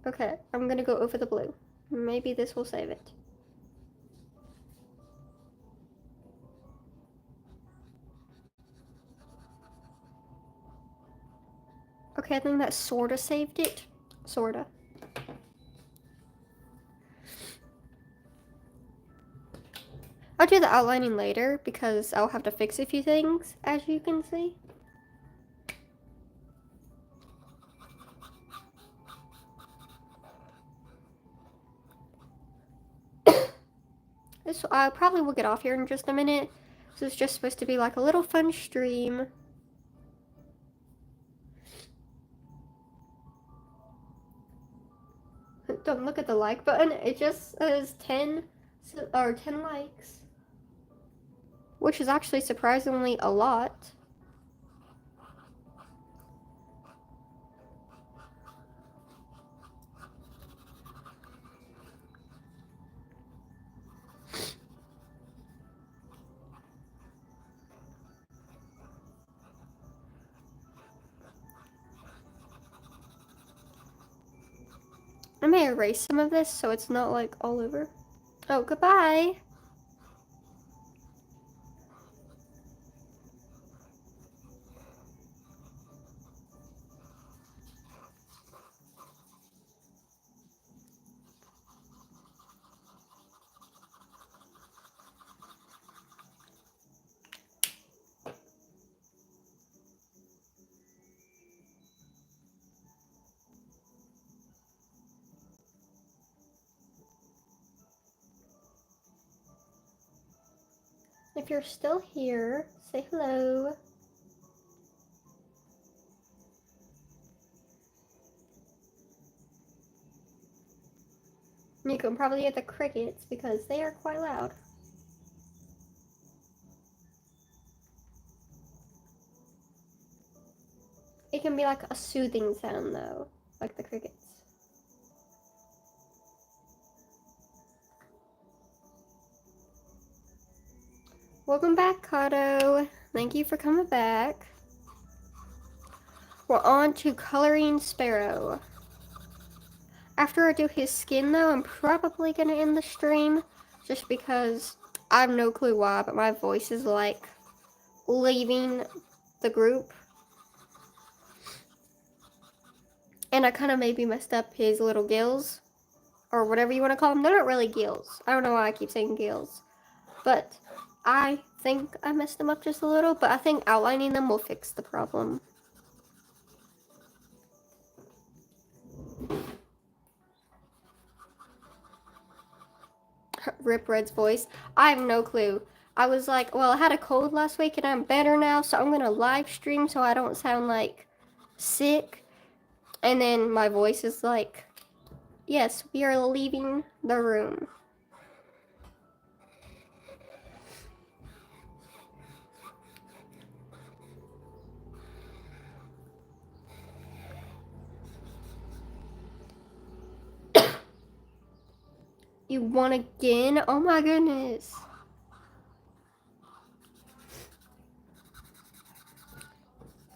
Okay, I'm gonna go over the blue. Maybe this will save it. Okay, I think that sorta saved it. Sorta. I'll do the outlining later because I'll have to fix a few things, as you can see. I probably will get off here in just a minute. This is just supposed to be like a little fun stream. Don't look at the like button. It just says 10 or 10 likes, which is actually surprisingly a lot. I may erase some of this so it's not like all over. Oh, goodbye. If you're still here, say hello. You can probably hear the crickets because they are quite loud. It can be like a soothing sound though, like the crickets. Welcome back, Kato. Thank you for coming back. We're on to coloring Sparrow. After I do his skin though, I'm probably gonna end the stream just because I have no clue why, but my voice is like leaving the group. And I kind of maybe messed up his little gills, or whatever you want to call them. They're not really gills. I don't know why I keep saying gills, but I think I messed them up just a little, but I think outlining them will fix the problem. Rip Red's voice. I have no clue. I was like, well, I had a cold last week and I'm better now, so I'm gonna live stream so I don't sound like sick. And then my voice is like, yes, we are leaving the room. You won again? Oh my goodness.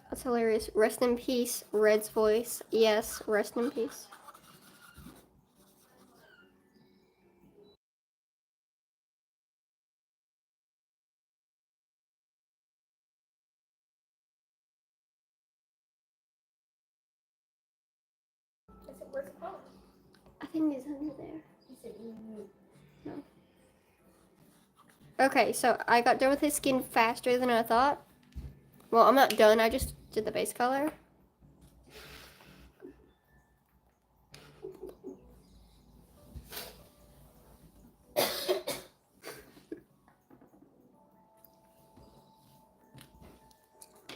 That's hilarious. Rest in peace, Red's voice. Yes, rest in peace. Is it worth it? I think it's under there. No. Okay, so I got done with his skin faster than I thought. Well, I'm not done. I just did the base color.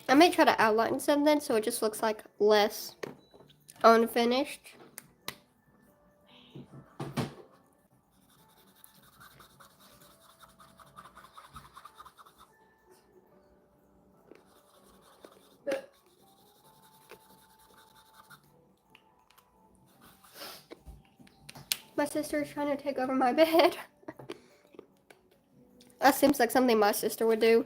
I may try to outline something so it just looks like less unfinished. My sister is trying to take over my bed. That seems like something my sister would do.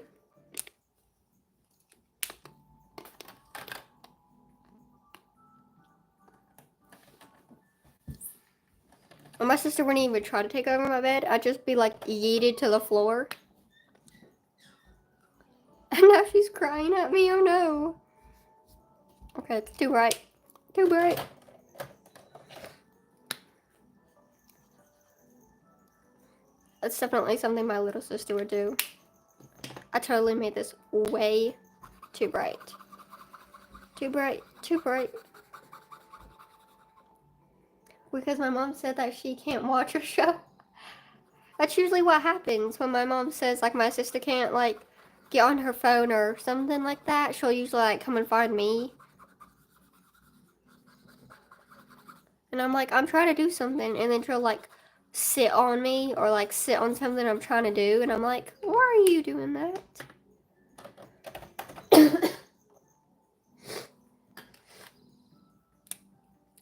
When my sister wouldn't even try to take over my bed, I'd just be like yeeted to the floor. And now she's crying at me, oh no. Okay, it's too bright. Too bright. That's definitely something my little sister would do. I totally made this way too bright. Too bright. Too bright. Because my mom said that she can't watch a show. That's usually what happens when my mom says, like, my sister can't, like, get on her phone or something like that. She'll usually, like, come and find me. And I'm like, I'm trying to do something. And then she'll, like, sit on me or, like, sit on something I'm trying to do. And I'm like, why are you doing that?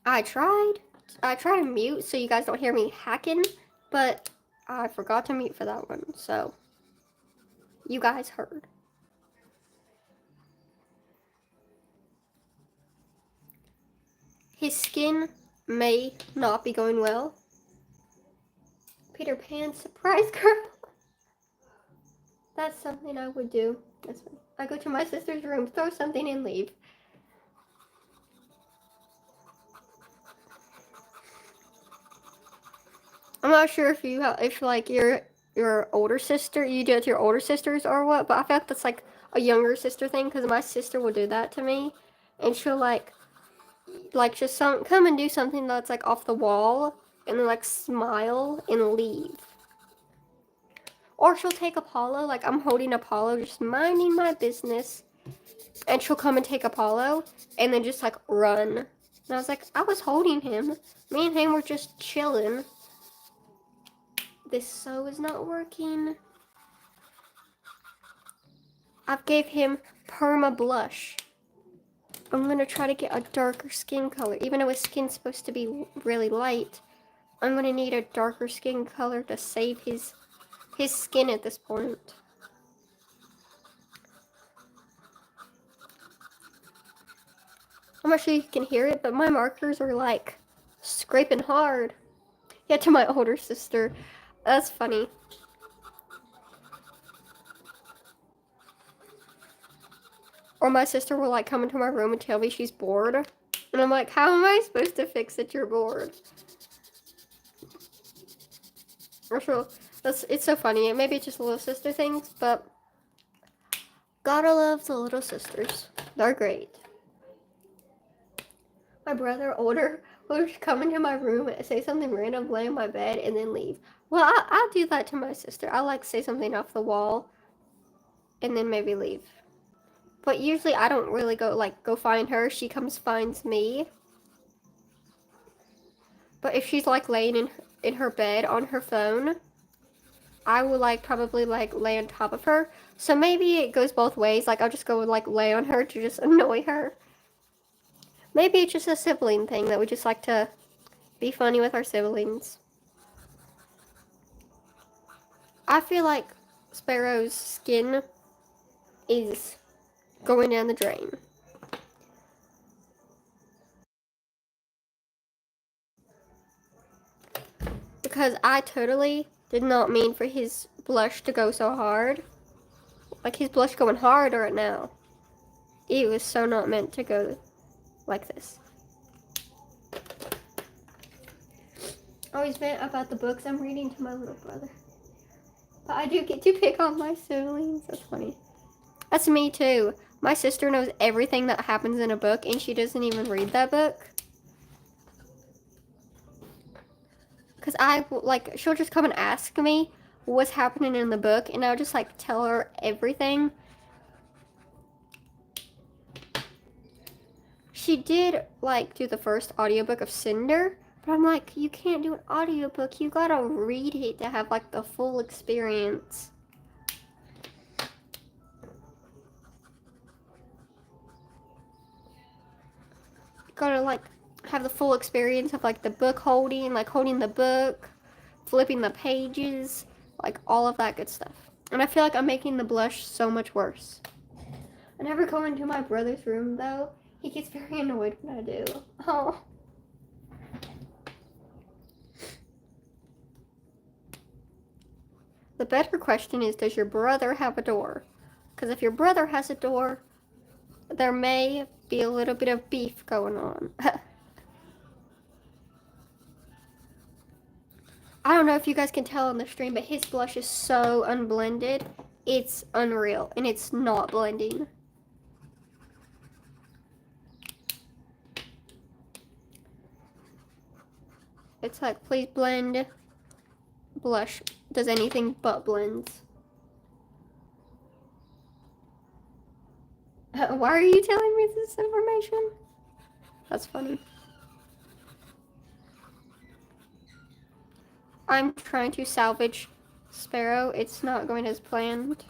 I tried to mute so you guys don't hear me hacking, but I forgot to mute for that one, so you guys heard. His skin may not be going well. Peter Pan surprise girl. That's something I would do. I go to my sister's room, throw something and leave. I'm not sure if like your older sister, you do it to your older sisters or what, but I feel like that's like a younger sister thing, because my sister will do that to me, and she'll like just come and do something that's like off the wall, and then like smile and leave. Or she'll take Apollo, like I'm holding Apollo, just minding my business, and she'll come and take Apollo, and then just like run. And I was like, I was holding him. Me and him were just chilling. This sew is not working. I've gave him perma blush. I'm gonna try to get a darker skin color. Even though his skin's supposed to be really light, I'm gonna need a darker skin color to save his skin at this point. I'm not sure you can hear it, but my markers are like scraping hard. Yeah, to my older sister. That's funny. Or my sister will like come into my room and tell me she's bored. And I'm like, how am I supposed to fix it? You're bored. It's so funny. Maybe it's just little sister things, but gotta love the little sisters. They're great. My brother, older, will just come into my room and say something random, lay on my bed, and then leave. Well, I'll do that to my sister. I like say something off the wall, and then maybe leave. But usually I don't really go find her. She comes finds me. But if she's like laying in her bed on her phone, I will like probably like lay on top of her. So maybe it goes both ways. Like I'll just go and like lay on her to just annoy her. Maybe it's just a sibling thing that we just like to be funny with our siblings. I feel like Sparrow's skin is going down the drain. Because I totally did not mean for his blush to go so hard. Like his blush going hard right now. It was so not meant to go like this. Always vent about the books I'm reading to my little brother. But I do get to pick on my siblings. That's funny. That's me too. My sister knows everything that happens in a book, and she doesn't even read that book. Because she'll just come and ask me what's happening in the book, and I'll just like tell her everything. She did like do the first audiobook of Cinder, but I'm like, you can't do an audiobook. You gotta read it to have like the full experience. You gotta like have the full experience of like the book holding, like holding the book, flipping the pages, like all of that good stuff. And I feel like I'm making the blush so much worse. I never go into my brother's room though. He gets very annoyed when I do. Oh. The better question is, does your brother have a door? Because if your brother has a door, there may be a little bit of beef going on. I don't know if you guys can tell on the stream, but his blush is so unblended. It's unreal, and it's not blending. It's like, please blend. Blush does anything but blends. Why are you telling me this information? That's funny. I'm trying to salvage Sparrow. It's not going as planned.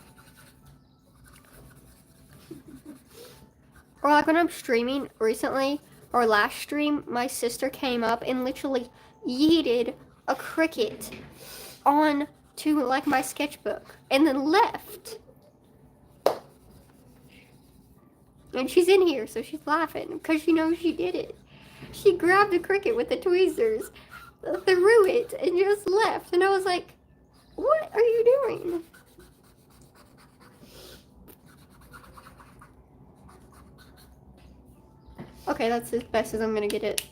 Or like when I'm streaming recently, or last stream, my sister came up and literally yeeted a Cricut on to like my sketchbook and then left. And she's in here, so she's laughing because she knows she did it. She grabbed the Cricut with the tweezers, threw it, and just left. And I was like, what are you doing? Okay, that's as best as I'm gonna get it.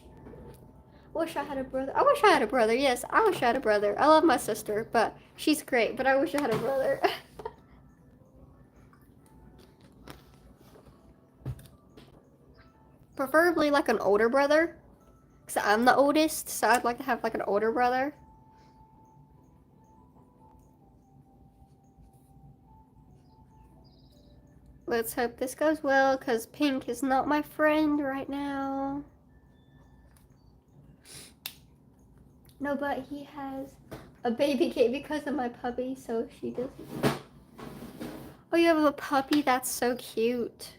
Wish I had a brother. I wish I had a brother. Yes, I wish I had a brother. I love my sister, but she's great. But I wish I had a brother. Preferably like an older brother. Because I'm the oldest, so I'd like to have like an older brother. Let's hope this goes well, because Pink is not my friend right now. No, but he has a baby gate because of my puppy, so she doesn't. Oh, you have a puppy? That's so cute.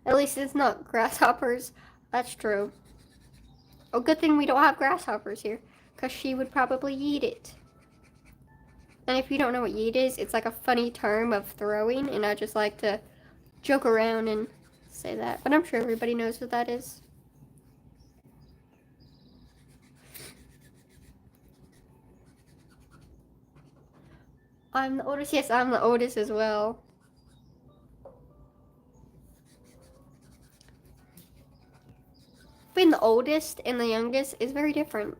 At least it's not grasshoppers. That's true. Oh, good thing we don't have grasshoppers here, because she would probably yeet it. And if you don't know what yeet is, it's like a funny term of throwing, and I just like to joke around and say that. But I'm sure everybody knows what that is. I'm the oldest. Yes, I'm the oldest as well. Being the oldest and the youngest is very different.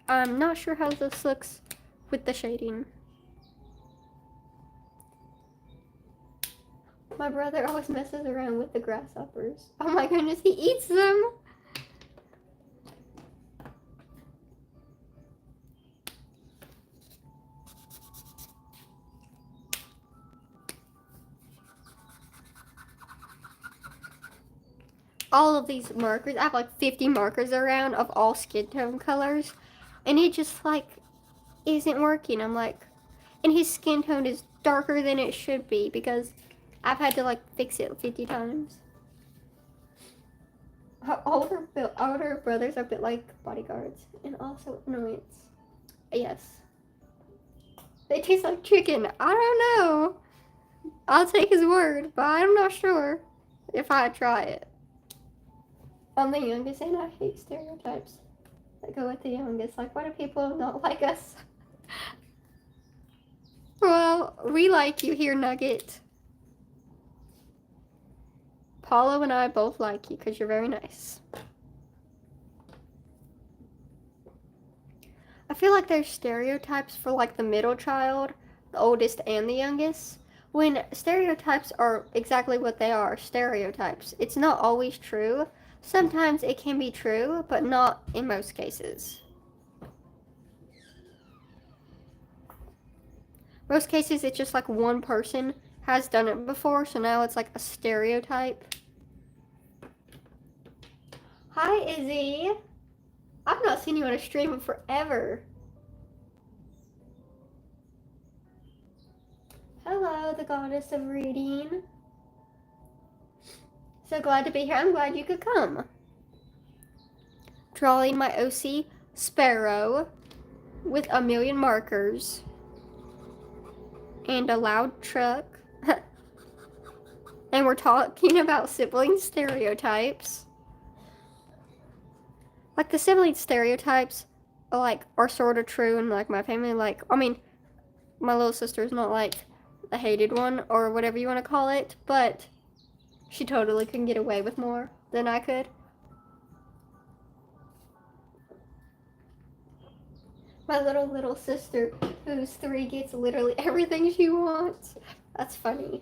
I'm not sure how this looks with the shading. My brother always messes around with the grasshoppers. Oh my goodness, he eats them! All of these markers, I have like 50 markers around of all skin tone colors, and it just like isn't working. I'm like, and his skin tone is darker than it should be because I've had to like fix it 50 times. Older brothers are a bit like bodyguards and also annoyance. Yes. They taste like chicken. I don't know. I'll take his word, but I'm not sure if I try it. I'm the youngest and I hate stereotypes that go with the youngest. Like, why do people not like us? Well, we like you here, Nugget. Paulo and I both like you because you're very nice. I feel like there's stereotypes for like the middle child, the oldest and the youngest. When stereotypes are exactly what they are, stereotypes. It's not always true. Sometimes it can be true, but not in most cases. Most cases, it's just like one person has done it before, so now it's like a stereotype. Hi, Izzy. I've not seen you on a stream in forever. Hello, the goddess of reading. So glad to be here. I'm glad you could come. Drawing my OC Sparrow with a million markers and a loud truck. and we're talking about sibling stereotypes. Like, the sibling stereotypes are sort of true in like my family. Like, I mean, my little sister's not like the hated one or whatever you want to call it, but she totally can get away with more than I could. My little sister, who's 3, gets literally everything she wants. That's funny.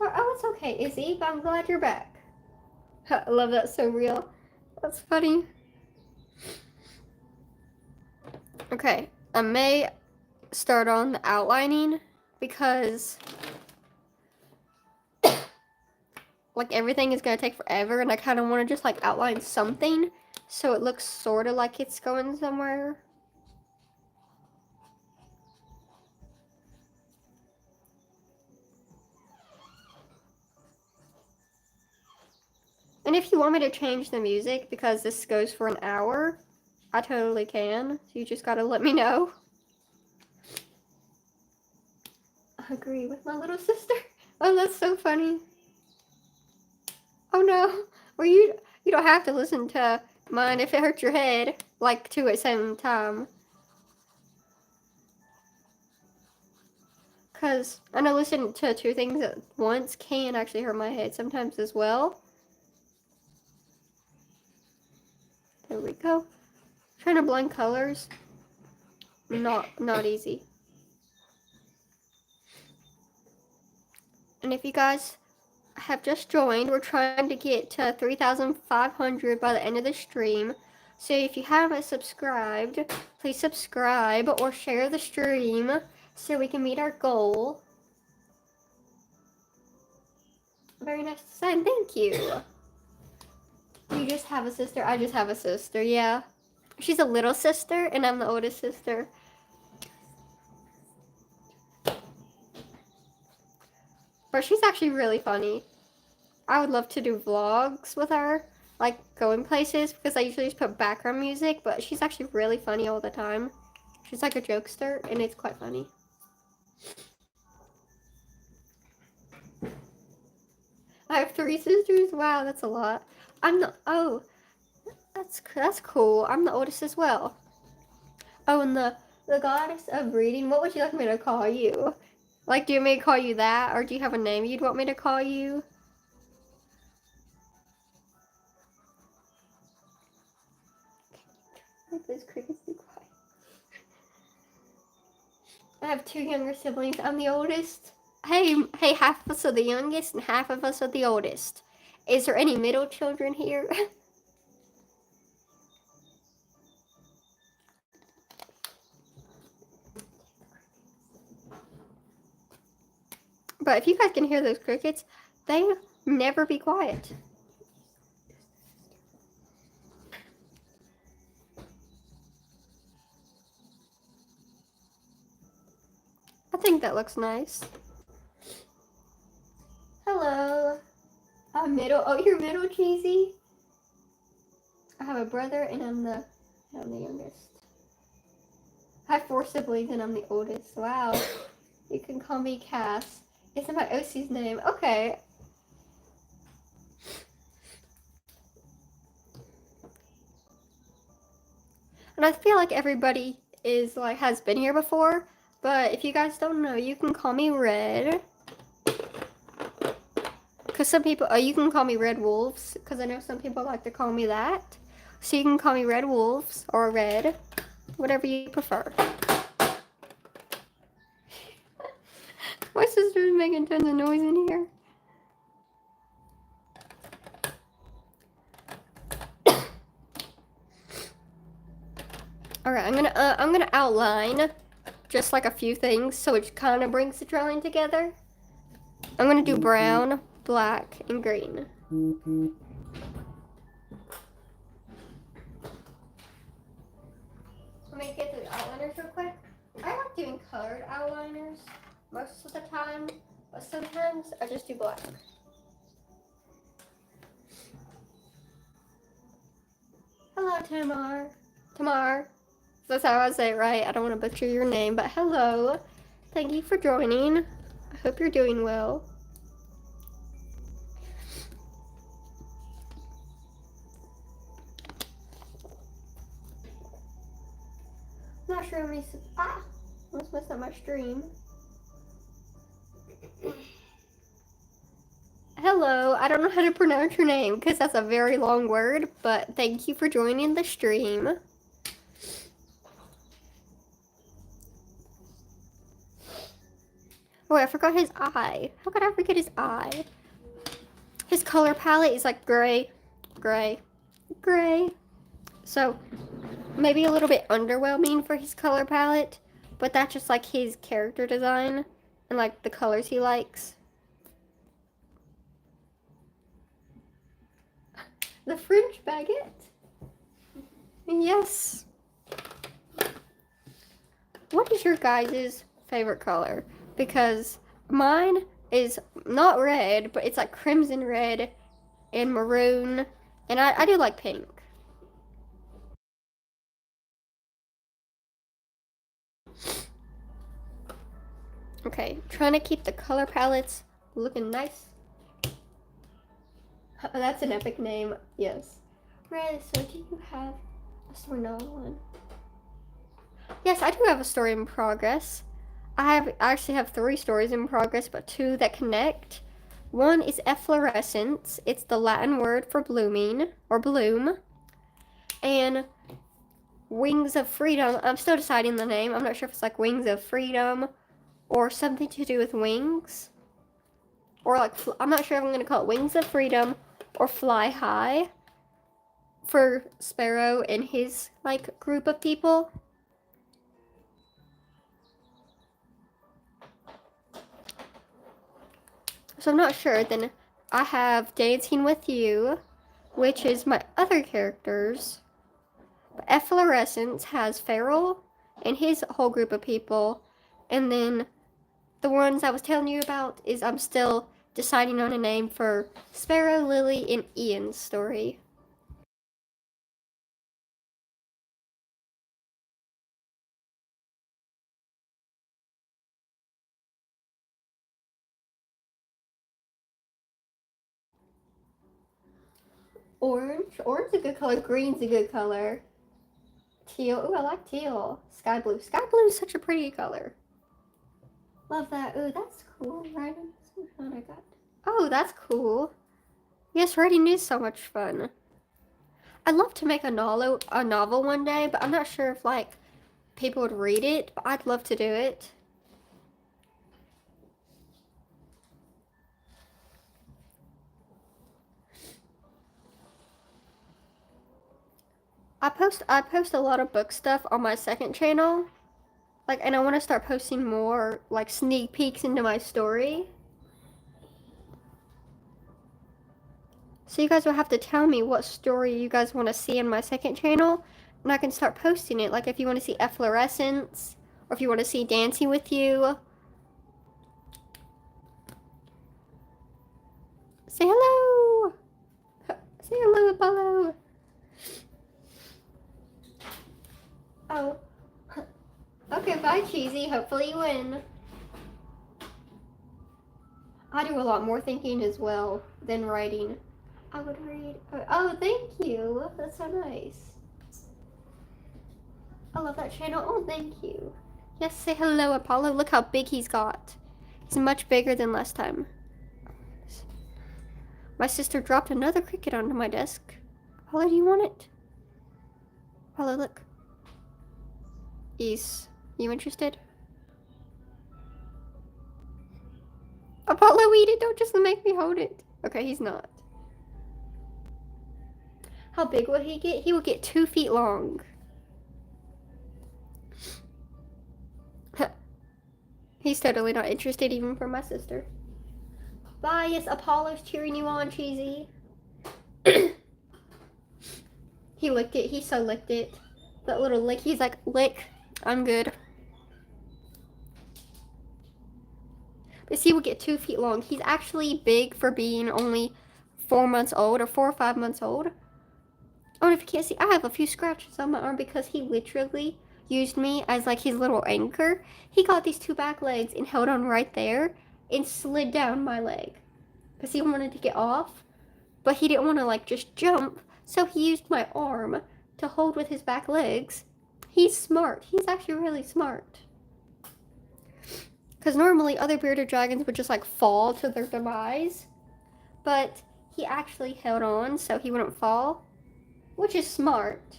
Oh, it's okay, Izzy, but I'm glad you're back. I love that, so real. That's funny. Okay, I may start on the outlining because like everything is gonna take forever, and I kind of want to just like outline something so it looks sort of like it's going somewhere. And if you want me to change the music because this goes for an hour, I totally can. So you just gotta let me know. I agree with my little sister. Oh, that's so funny. Oh no. Well, you don't have to listen to mine if it hurts your head, like 2 at the same time. Because I know listening to 2 things at once can actually hurt my head sometimes as well. There we go. Trying to blend colors. Not easy. And if you guys have just joined, we're trying to get to 3,500 by the end of the stream. So if you haven't subscribed, please subscribe or share the stream so we can meet our goal. Very nice design, thank you. You just have a sister? I just have a sister, yeah. She's a little sister and I'm the oldest sister. But she's actually really funny. I would love to do vlogs with her, like going places, because I usually just put background music, but she's actually really funny all the time. She's like a jokester, and it's quite funny. I have 3 sisters? Wow, that's a lot. Oh, that's cool. I'm the oldest as well. Oh, and the goddess of reading, what would you like me to call you? Like, do you want me to call you that, or do you have a name you'd want me to call you? Let those crickets be quiet. I have 2 younger siblings. I'm the oldest. Hey, half of us are the youngest and half of us are the oldest. Is there any middle children here? But if you guys can hear those crickets, they never be quiet. I think that looks nice. Hello. I'm middle. Oh, you're middle, Cheesy? I have a brother and I'm the youngest. I have 4 siblings and I'm the oldest. Wow. You can call me Cass. It's my OC's name. Okay. And I feel like everybody is like has been here before, but if you guys don't know, you can call me Red. Because some people, you can call me Red Wolves, because I know some people like to call me that. So you can call me Red Wolves or Red, whatever you prefer. My sister's making tons of noise in here. All right, I'm gonna outline just like a few things so it kind of brings the drawing together. I'm gonna do brown, black, and green. Let me get through the outliners real quick. I like doing colored outliners most of the time, but sometimes I just do black. Hello, Tamar. That's how I say it right. I don't want to butcher your name, but hello. Thank you for joining. I hope you're doing well. sure how many. Almost messed up my stream. Hello, I don't know how to pronounce your name because that's a very long word, but thank you for joining the stream. Oh, I forgot his eye. How could I forget his eye? His color palette is like gray, gray, gray. So maybe a little bit underwhelming for his color palette, but that's just like his character design and like the colors he likes. The French baguette? Yes. What is your guys' favorite color? Because mine is not red, but it's like crimson red and maroon, and I do like pink. Okay, trying to keep the color palettes looking nice. That's an epic name, yes. Red, so do you have a story novel? Yes, I do have a story in progress. I actually have 3 stories in progress, but 2 that connect. One is efflorescence. It's the Latin word for blooming or bloom. And Wings of Freedom. I'm still deciding the name. I'm not sure if it's like Wings of Freedom or something to do with wings. Or like, I'm not sure if I'm going to call it Wings of Freedom or Fly High for Sparrow and his like group of people. So I'm not sure. Then I have Dancing with You, which is my other characters. But Efflorescence has Feral and his whole group of people. And then the ones I was telling you about is I'm still deciding on a name for Sparrow, Lily, and Ian's story. Orange. Orange is a good color. Green's a good color. Teal. Ooh, I like teal. Sky blue. Sky blue is such a pretty color. Love that. Ooh, that's cool. Writing. What I got. Oh, that's cool. Yes, writing is so much fun. I'd love to make a novel one day, but I'm not sure if like people would read it. But I'd love to do it. I post a lot of book stuff on my second channel. Like, and I want to start posting more like sneak peeks into my story. So you guys will have to tell me what story you guys want to see in my second channel, and I can start posting it. Like if you want to see Efflorescence, or if you want to see Dancing with You. Say hello! Say hello, Apollo! Oh. Okay, bye, Cheesy. Hopefully you win. I do a lot more thinking as well than writing. I would read. Oh, thank you. That's so nice. I love that channel. Oh, thank you. Yes, say hello, Apollo. Look how big he's got. He's much bigger than last time. My sister dropped another cricket onto my desk. Apollo, do you want it? Apollo, look. Is you interested? Apollo, eat it. Don't just make me hold it. Okay, he's not. How big will he get? He will get 2 feet long. He's totally not interested even for my sister. Bye, yes, Apollo's cheering you on, Cheesy. He licked it. He so licked it. That little lick. He's like, lick. I'm good. But see, he will get 2 feet long. He's actually big for being only 4 months old or 4 or 5 months old. Oh, and if you can't see, I have a few scratches on my arm because he literally used me as like his little anchor. He got these 2 back legs and held on right there and slid down my leg because he wanted to get off, but he didn't want to like just jump, so he used my arm to hold with his back legs He's smart. He's actually really smart. Because normally other bearded dragons would just like fall to their demise. But he actually held on so he wouldn't fall, which is smart.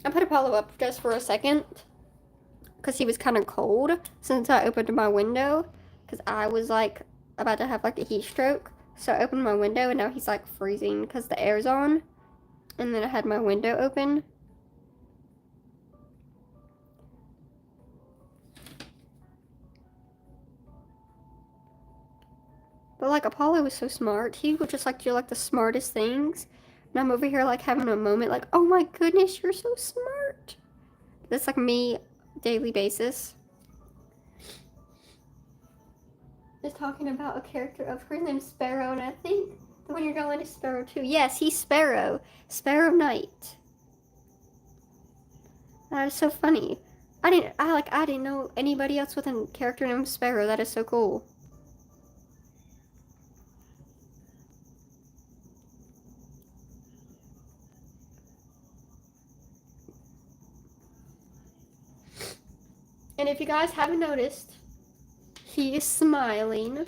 I put Apollo up just for a second because he was kind of cold since I opened my window because I was like about to have like a heat stroke. So I opened my window and now he's like freezing because the air's on. And then I had my window open. But like Apollo was so smart. He would just like do like the smartest things. And I'm over here like having a moment like, oh my goodness, you're so smart. That's like me daily basis. Is talking about a character of her named Sparrow, and I think the one you're going is Sparrow too. Yes, he's Sparrow. Sparrow Knight. That is so funny. I didn't know anybody else with a character named Sparrow. That is so cool. And if you guys haven't noticed, he is smiling.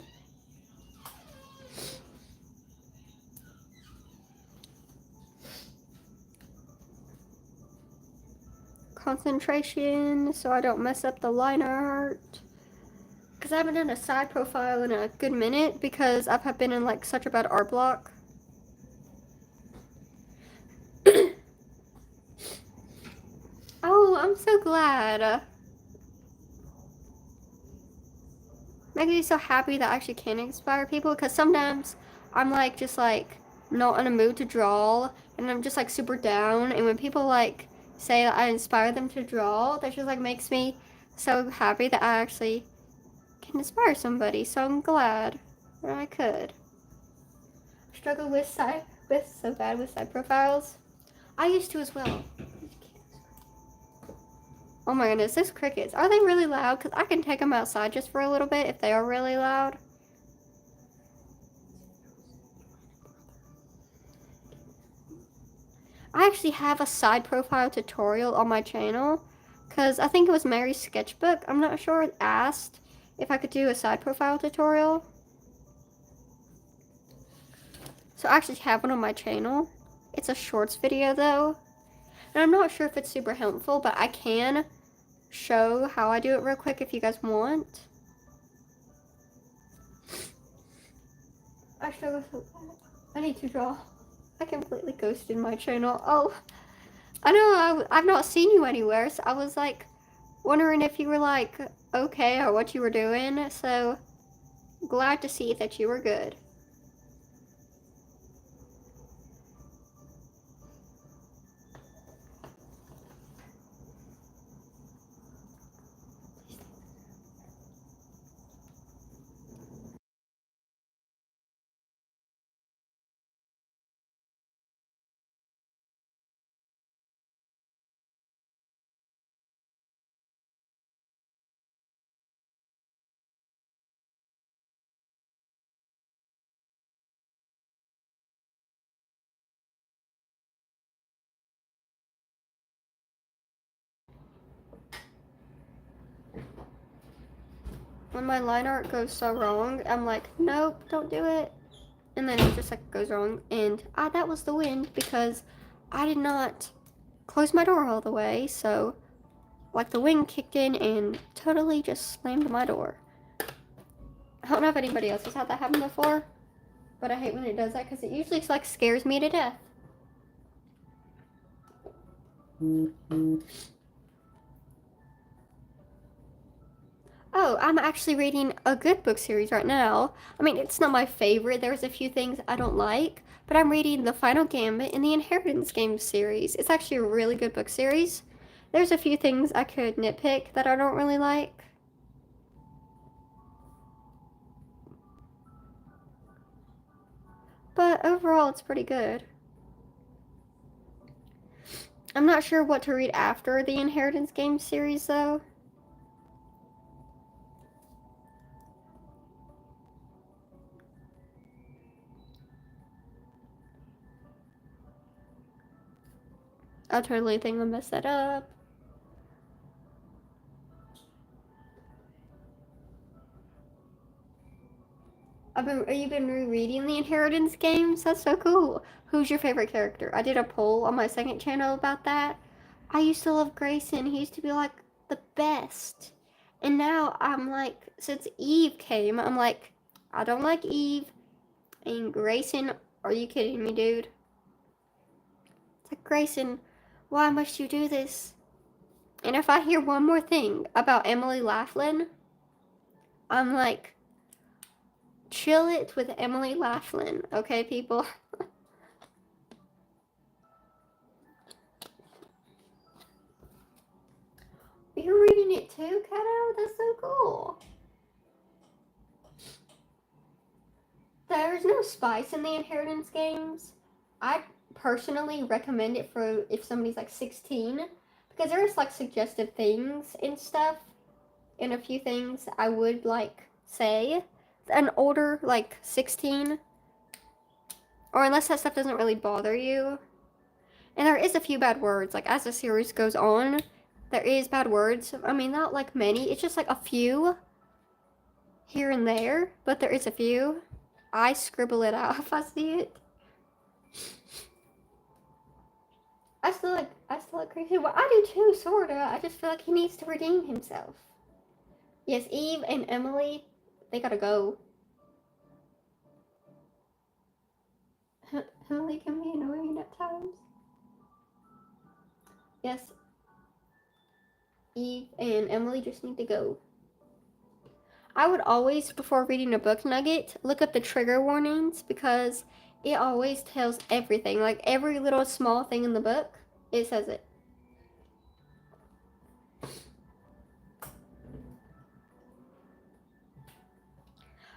Concentration so I don't mess up the line art. Because I haven't done a side profile in a good minute because I've been in like such a bad art block. Oh, I'm so glad. Makes me so happy that I actually can inspire people because sometimes I'm like just like not in a mood to draw and I'm just like super down, and when people like say that I inspire them to draw, that just like makes me so happy that I actually can inspire somebody. So I'm glad that I could. I struggle with so bad with side profiles. I used to as well. Oh my goodness, those crickets. Are they really loud? Because I can take them outside just for a little bit if they are really loud. I actually have a side profile tutorial on my channel because I think it was Mary's sketchbook. I'm not sure. It asked if I could do a side profile tutorial. So I actually have one on my channel. It's a shorts video though. And I'm not sure if it's super helpful, but I can show how I do it real quick if you guys want. I struggle so bad. I need to draw. I completely ghosted my channel. Oh, I know I've not seen you anywhere, so I was like wondering if you were like okay or what you were doing. So glad to see that you were good. When my line art goes so wrong, I'm like, nope, don't do it. And then it just like goes wrong. And that was the wind because I did not close my door all the way. So like the wind kicked in and totally just slammed my door. I don't know if anybody else has had that happen before, but I hate when it does that because it usually like scares me to death. Oh, I'm actually reading a good book series right now. I mean, it's not my favorite. There's a few things I don't like, but I'm reading The Final Gambit in the Inheritance Games series. It's actually a really good book series. There's a few things I could nitpick that I don't really like. But overall, it's pretty good. I'm not sure what to read after the Inheritance Game series, though. I totally think I messed that up. You've been rereading the Inheritance games? That's so cool. Who's your favorite character? I did a poll on my second channel about that. I used to love Grayson. He used to be like the best. And now I'm like, since Eve came, I'm like, I don't like Eve. And Grayson, are you kidding me, dude? It's like, Grayson, why must you do this? And if I hear one more thing about Emily Laughlin, I'm like, chill it with Emily Laughlin, okay, people? You're reading it too, Kato? That's so cool. There's no spice in the Inheritance games. I personally recommend it for if somebody's like 16, because there's like suggestive things and stuff, and a few things I would like say an older like 16, or unless that stuff doesn't really bother you. And there is a few bad words, like as the series goes on, there is bad words. I mean, not like many, it's just like a few here and there, but there is a few. I scribble it out if I see it. I still like Crazy. Well, I do too, sorta. I just feel like he needs to redeem himself. Yes, Eve and Emily, they gotta go. Emily can be annoying at times. Yes, Eve and Emily just need to go. I would always, before reading a book nugget, look up the trigger warnings because it always tells everything. Like every little small thing in the book, it says it.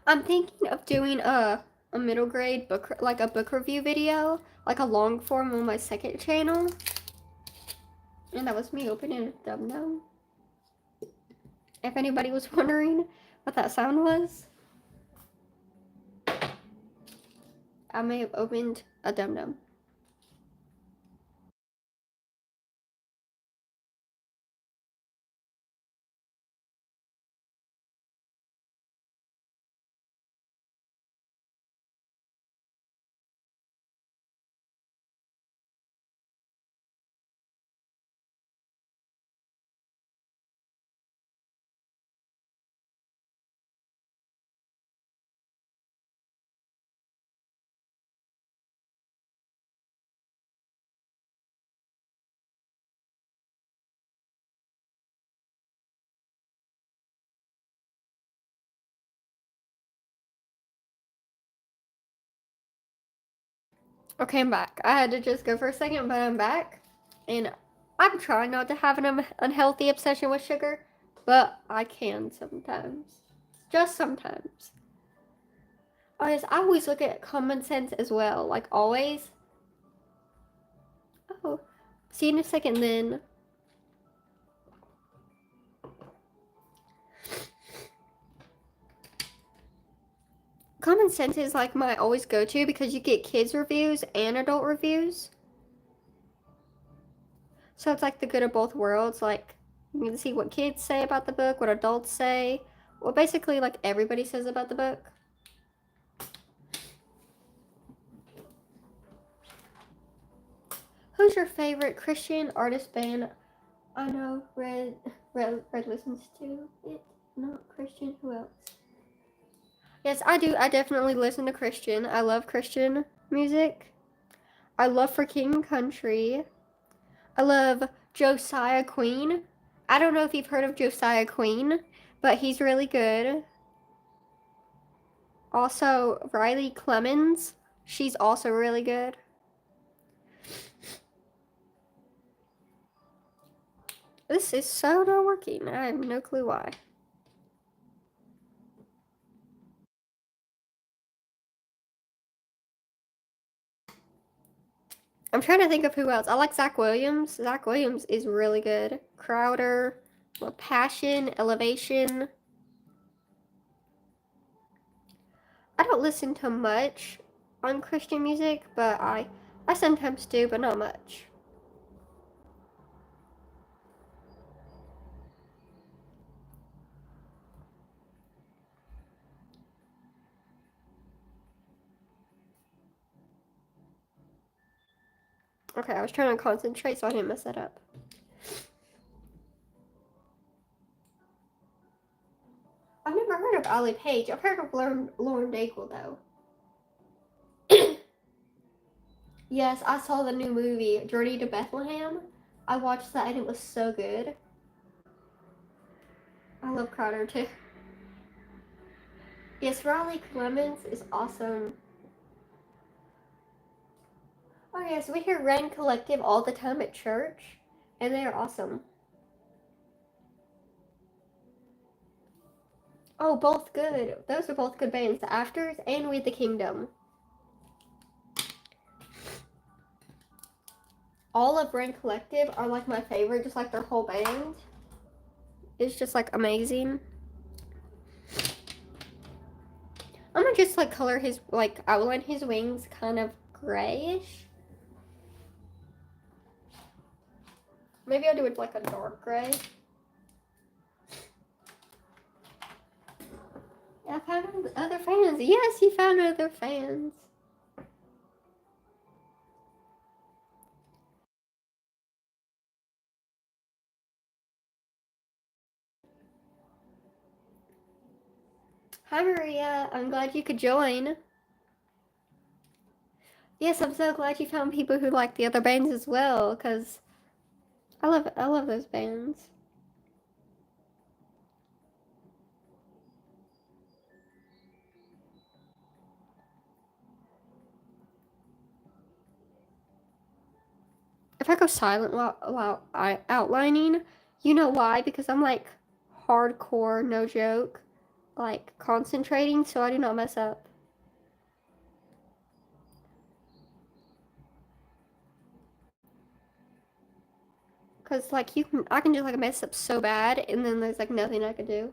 I'm thinking of doing a middle grade book, like a book review video, like a long form on my second channel. And that was me opening a Dum Dum. If anybody was wondering what that sound was, I may have opened a Dum Dum. Okay, I'm back. I had to just go for a second, but I'm back. And I'm trying not to have an unhealthy obsession with sugar, but I can sometimes. Just sometimes. Oh, yes, I always look at common sense as well. Like, always. Oh, see you in a second then. Common Sense is like my always go-to because you get kids reviews and adult reviews. So it's like the good of both worlds. Like you can see what kids say about the book, what adults say, what basically like everybody says about the book. Who's your favorite Christian artist band? I know Red listens to it. Not Christian. Who else? Yes, I do. I definitely listen to Christian. I love Christian music. I love For King Country. I love Josiah Queen. I don't know if you've heard of Josiah Queen, but he's really good. Also, Riley Clemens. She's also really good. This is so not working. I have no clue why. I'm trying to think of who else. I like Zach Williams. Zach Williams is really good. Crowder, Passion, Elevation. I don't listen to much on Christian music, but I sometimes do, but not much. Okay, I was trying to concentrate so I didn't mess that up. I've never heard of Ollie Page. I've heard of Lauren Daigle, though. Yes, I saw the new movie, Journey to Bethlehem. I watched that and it was so good. I love Crowder, too. Yes, Riley Clemens is awesome. Oh, yes, we hear Ren Collective all the time at church, and they are awesome. Oh, both good. Those are both good bands, The Afters and We the Kingdom. All of Ren Collective are like my favorite, just like their whole band. It's just like amazing. I'm gonna just like color his, like outline his wings kind of grayish. Maybe I'll do it like a dark gray. I found other fans. Yes, you found other fans. Hi Maria, I'm glad you could join. Yes, I'm so glad you found people who like the other bands as well, because I love those bands. If I go silent while outlining, you know why? Because I'm like hardcore, no joke, like concentrating so I do not mess up. Cause like I can just like mess up so bad, and then there's like nothing I could do.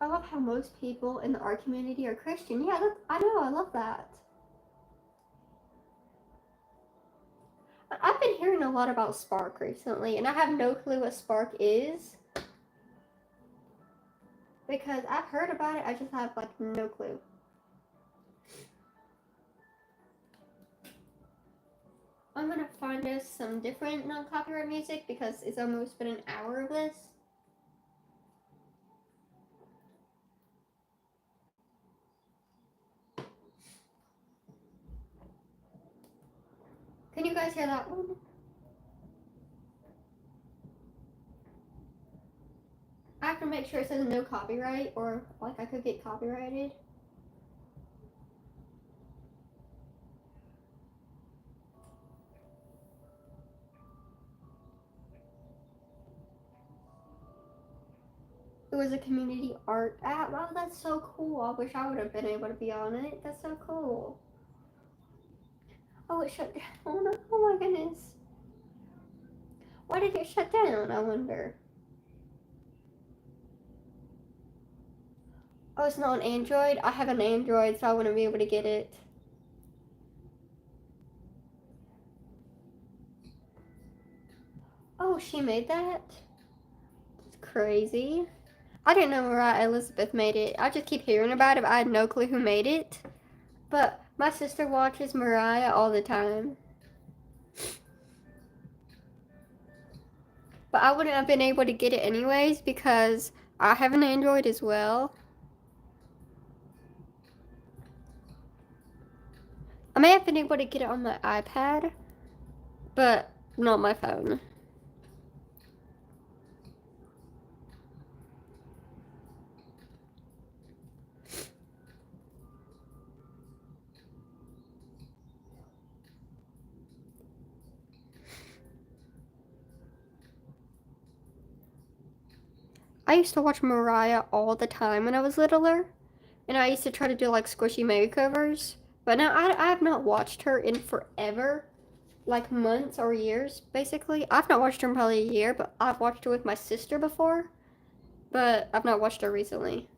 I love how most people in the art community are Christian. Yeah, I know, I love that. I've been hearing a lot about Spark recently, and I have no clue what Spark is. Because I've heard about it, I just have like no clue. I'm gonna find us some different non-copyright music because it's almost been an hour of this. Can you guys hear that one? I have to make sure it says no copyright, or like I could get copyrighted. It was a community art app. Oh, that's so cool. I wish I would have been able to be on it. That's so cool. Oh, it shut down. Oh, no. Oh my goodness. Why did it shut down, I wonder? Oh, it's not on Android? I have an Android, so I wouldn't be able to get it. Oh, she made that? It's crazy. I didn't know Mariah Elizabeth made it. I just keep hearing about it, but I had no clue who made it. But my sister watches Mariah all the time. But I wouldn't have been able to get it anyways because I have an Android as well. I may have been able to get it on my iPad, but not my phone. I used to watch Mariah all the time when I was littler, and I used to try to do like squishy makeovers, But now I have not watched her in forever, like months or years, basically. I've not watched her in probably a year, but I've watched her with my sister before, but I've not watched her recently.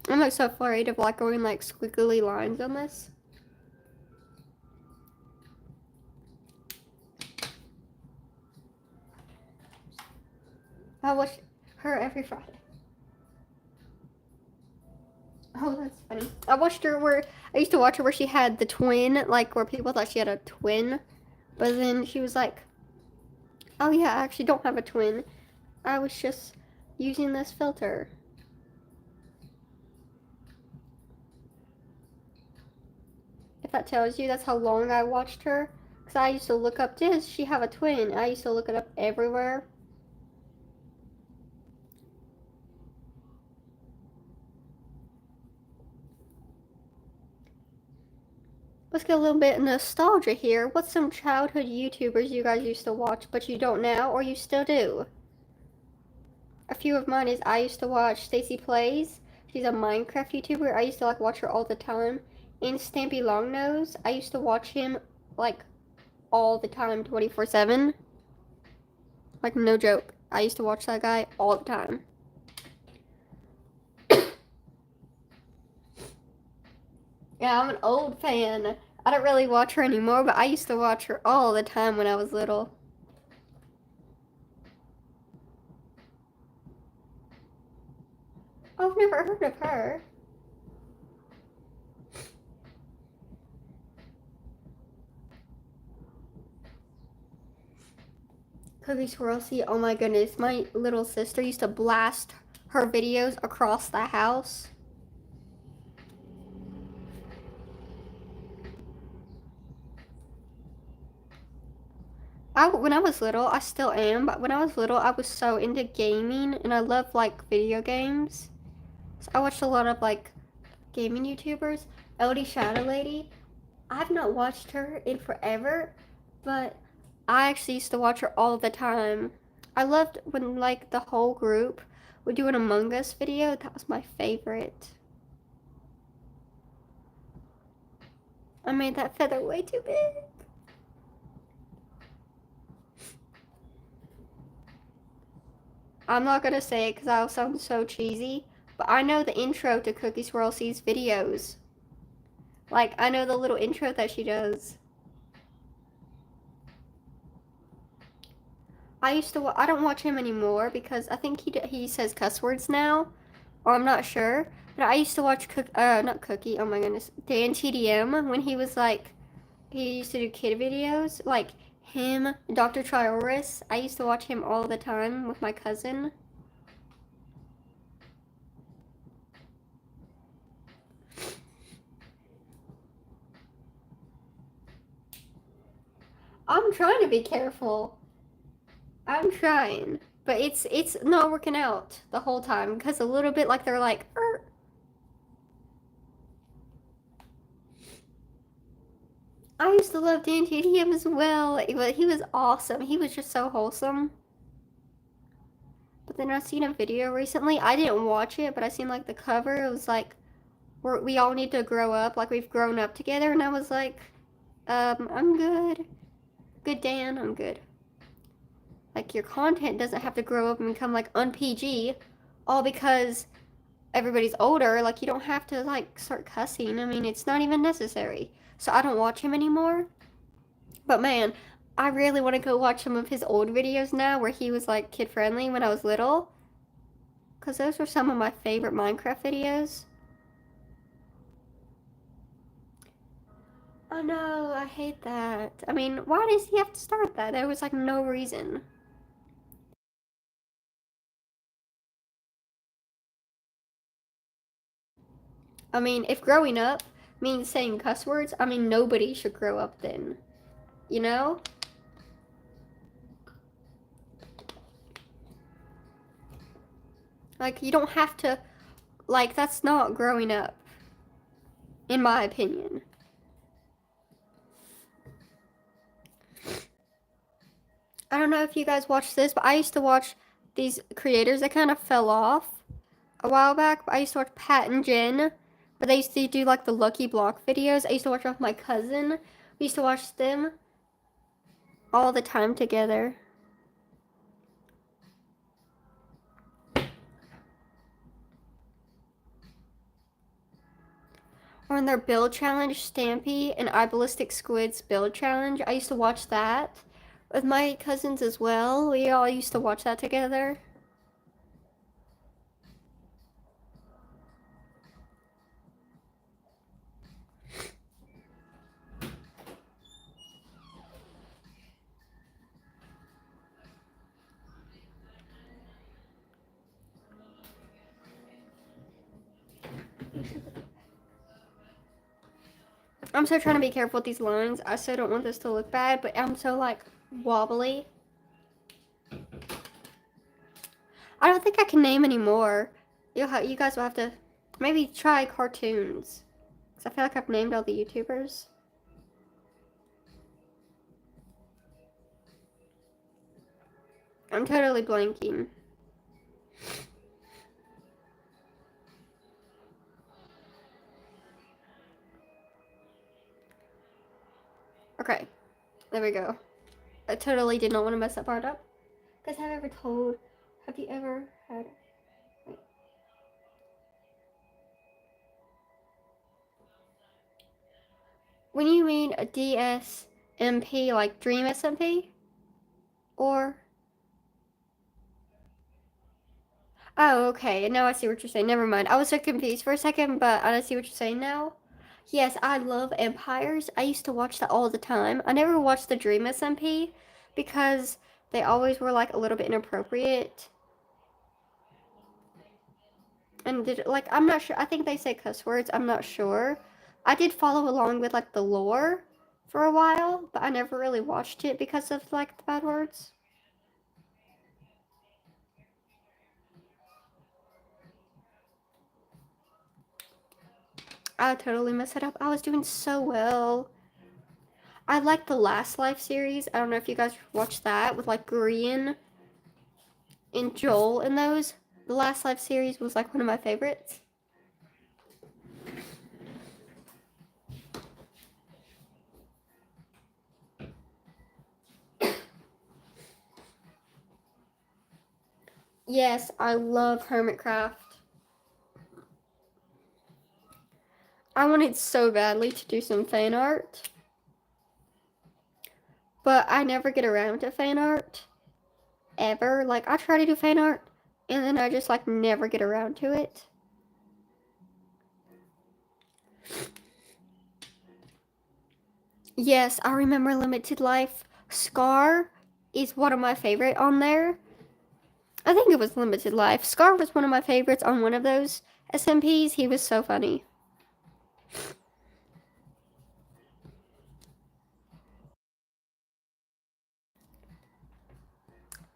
I'm like so afraid of like going like squiggly lines on this. I watch her every Friday. Oh, that's funny. I watched her where I used to watch her where she had the twin, like where people thought she had a twin, but then she was like, "Oh yeah, I actually don't have a twin. I was just using this filter." If that tells you, that's how long I watched her. Because I used to look up, does she have a twin? I used to look it up everywhere. Let's get a little bit of nostalgia here. What's some childhood YouTubers you guys used to watch, but you don't now, or you still do? A few of mine is I used to watch Stacy Plays. She's a Minecraft YouTuber. I used to like watch her all the time. And Stampy Longnose. I used to watch him like all the time, 24/7. Like no joke. I used to watch that guy all the time. Yeah, I'm an old fan. I don't really watch her anymore, but I used to watch her all the time when I was little. Oh, I've never heard of her. Cookie Swirlsy, oh my goodness. My little sister used to blast her videos across the house. When I was little, I still am, but when I was little, I was so into gaming, and I love, like, video games. So I watched a lot of, like, gaming YouTubers. LD Shadow Lady, I've not watched her in forever, but I actually used to watch her all the time. I loved when, like, the whole group would do an Among Us video. That was my favorite. I made that feather way too big. I'm not gonna say it because I'll sound so cheesy, but I know the intro to Cookie Swirlsy's videos. Like, I know the little intro that she does. I don't watch him anymore because I think he says cuss words now, or I'm not sure. But I used to watch not Cookie, oh my goodness, Dan TDM when he was like, he used to do kid videos, like him, Dr. Trioris. I used to watch him all the time with my cousin. I'm trying to be careful. I'm trying, but it's not working out the whole time because a little bit like they're like, er. I used to love Dan TDM as well. He was awesome. He was just so wholesome. But then I seen a video recently. I didn't watch it, but I seen like the cover. It was like, we all need to grow up. Like we've grown up together. And I was like, I'm good. Good, Dan. I'm good. Like your content doesn't have to grow up and become like un-PG, all because everybody's older. Like you don't have to like start cussing. I mean, it's not even necessary. So I don't watch him anymore. But man, I really want to go watch some of his old videos now where he was like kid friendly when I was little. Because those were some of my favorite Minecraft videos. Oh no, I hate that. I mean, why does he have to start that? There was like no reason. I mean, if growing up means saying cuss words, I mean, nobody should grow up then. You know? Like, you don't have to, like, that's not growing up, in my opinion. I don't know if you guys watch this, but I used to watch these creators that kind of fell off a while back. But I used to watch Pat and Jen, but they used to do like the Lucky Block videos. I used to watch with my cousin. We used to watch them all the time together. Or in their build challenge, Stampy and I Ballistic Squid's build challenge. I used to watch that with my cousins as well. We all used to watch that together. I'm so trying to be careful with these lines. I so don't want this to look bad, but I'm so like wobbly. I don't think I can name any more. You guys will have to maybe try cartoons. Because I feel like I've named all the YouTubers. I'm totally blanking. Okay, there we go. I totally did not want to mess that part up. Guys, have you ever had, wait. When you mean a DSMP, like Dream SMP? Or, oh, okay, now I see what you're saying. Never mind. I was so confused for a second, but I see what you're saying now. Yes, I love Empires. I used to watch that all the time. I never watched the Dream SMP because they always were like a little bit inappropriate. And like, I'm not sure. I think they say cuss words. I'm not sure. I did follow along with like the lore for a while, but I never really watched it because of like the bad words. I totally messed it up. I was doing so well. I like the Last Life series. I don't know if you guys watched that with like Grian and Joel in those. The Last Life series was like one of my favorites. Yes, I love Hermitcraft. I wanted so badly to do some fan art, but I never get around to fan art. Ever. Like, I try to do fan art, and then I just, like, never get around to it. Yes, I remember Limited Life. Scar is one of my favorite on there. I think it was Limited Life. Scar was one of my favorites on one of those SMPs. He was so funny.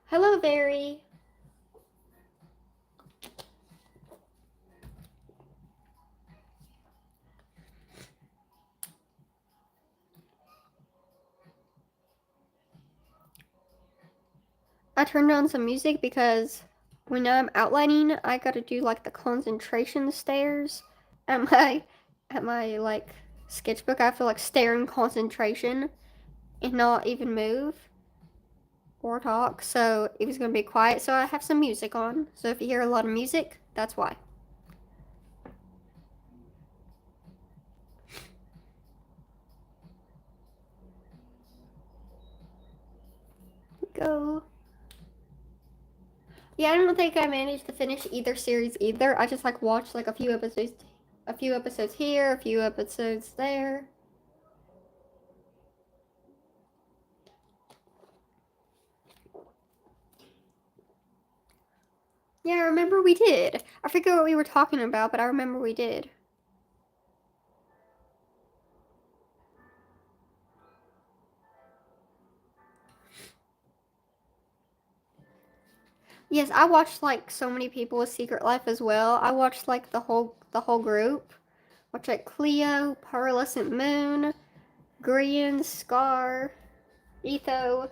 Hello, Barry. I turned on some music because when I'm outlining, I gotta do like the concentration stairs at my like sketchbook. I have to like stare in concentration and not even move or talk. So it was gonna be quiet. So I have some music on. So if you hear a lot of music, that's why. Go. Yeah, I don't think I managed to finish either series either. I just like watched like a few episodes here, a few episodes there. Yeah, I remember we did. I forget what we were talking about, but I remember we did. Yes, I watched like so many people with Secret Life as well. I watched like the whole group. Watched like Cleo, Pearlescent Moon, Grian, Scar, Etho.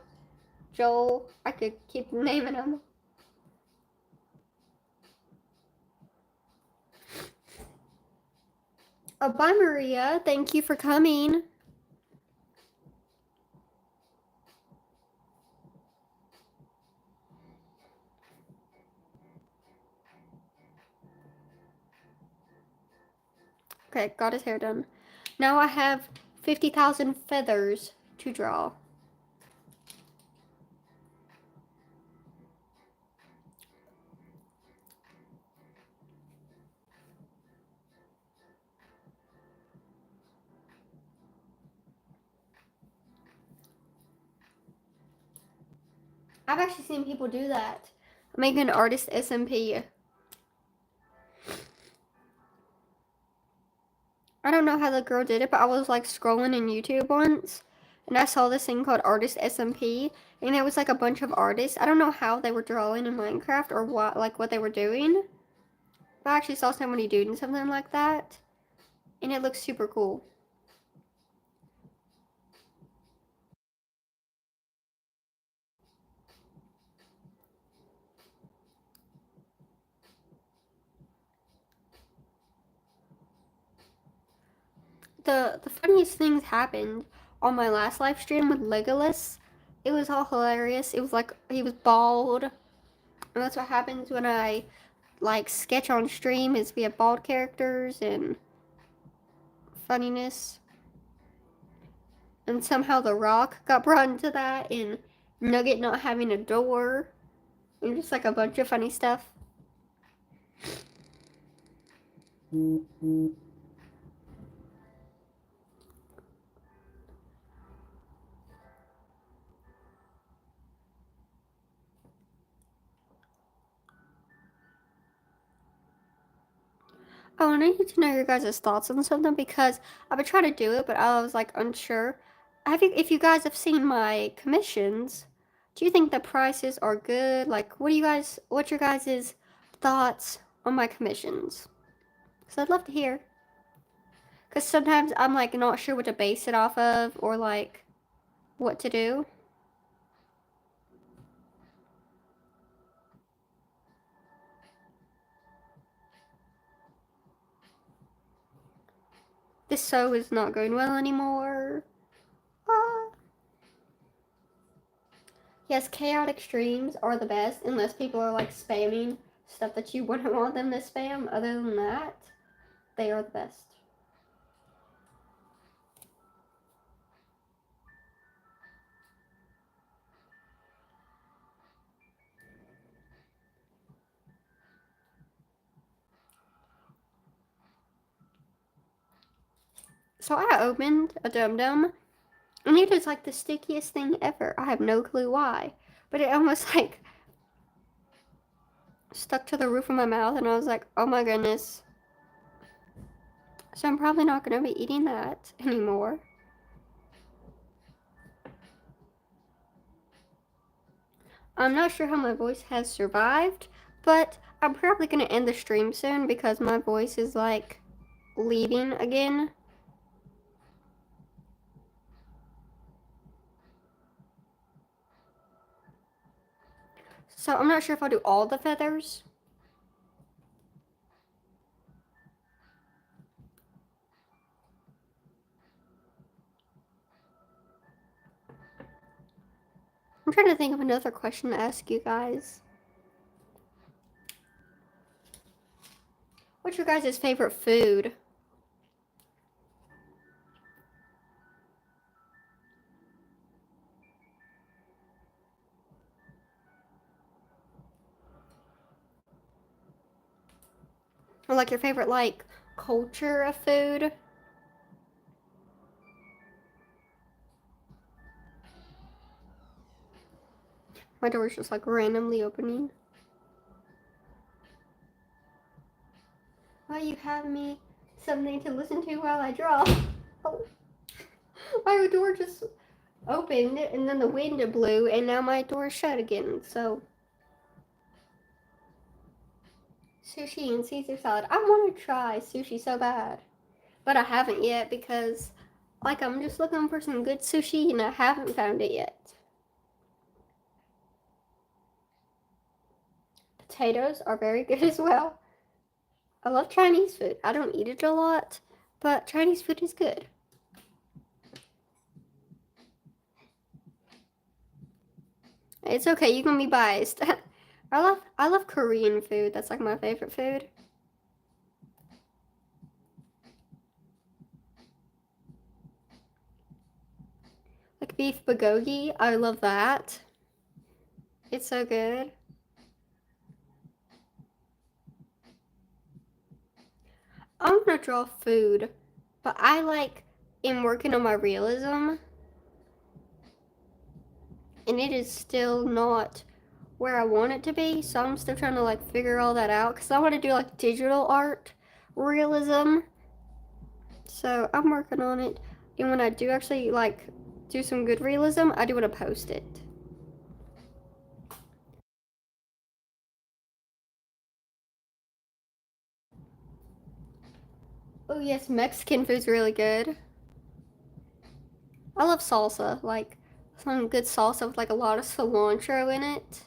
Joel. I could keep naming them. Oh, bye, Maria. Thank you for coming. Okay, got his hair done. Now I have 50,000 feathers to draw. I've actually seen people do that. Make an artist SMP. I don't know how the girl did it, but I was like scrolling in YouTube once, and I saw this thing called Artist SMP, and it was like a bunch of artists. I don't know how they were drawing in Minecraft or what they were doing, but I actually saw somebody doing something like that, and it looks super cool. The funniest things happened on my last live stream with Legolas. It was all hilarious. It was like he was bald, and that's what happens when I like sketch on stream. Is we have bald characters and funniness. And somehow the Rock got brought into that, and Nugget not having a door, and just like a bunch of funny stuff. Oh, and I need to know your guys' thoughts on something because I've been trying to do it, but I was like unsure. If you guys have seen my commissions, do you think the prices are good? Like, what's your guys' thoughts on my commissions? Because I'd love to hear. Because sometimes I'm like not sure what to base it off of or like what to do. This sew is not going well anymore. Ah. Yes, chaotic streams are the best unless people are like spamming stuff that you wouldn't want them to spam. Other than that, they are the best. So I opened a Dum Dum, and it is like the stickiest thing ever. I have no clue why, but it almost like stuck to the roof of my mouth, and I was like, oh my goodness. So I'm probably not going to be eating that anymore. I'm not sure how my voice has survived, but I'm probably going to end the stream soon because my voice is like leaving again. So I'm not sure if I'll do all the feathers. I'm trying to think of another question to ask you guys. What's your guys' favorite food? Or like your favorite like culture of food? My door's just like randomly opening. Well, you have me something to listen to while I draw. Oh. My door just opened and then the wind blew and now my door is shut again, so. Sushi and Caesar salad. I want to try sushi so bad. But I haven't yet because, like, I'm just looking for some good sushi and I haven't found it yet. Potatoes are very good as well. I love Chinese food. I don't eat it a lot, but Chinese food is good. It's okay, you can be biased. I love Korean food. That's like my favorite food. Like beef bulgogi, I love that. It's so good. I'm gonna draw food, but I like am working on my realism, and it is still not where I want it to be, so I'm still trying to like figure all that out because I want to do like digital art realism. So I'm working on it, and when I do actually like do some good realism, I do want to post it. Oh yes, Mexican food's really good. I love salsa, like some good salsa with like a lot of cilantro in it.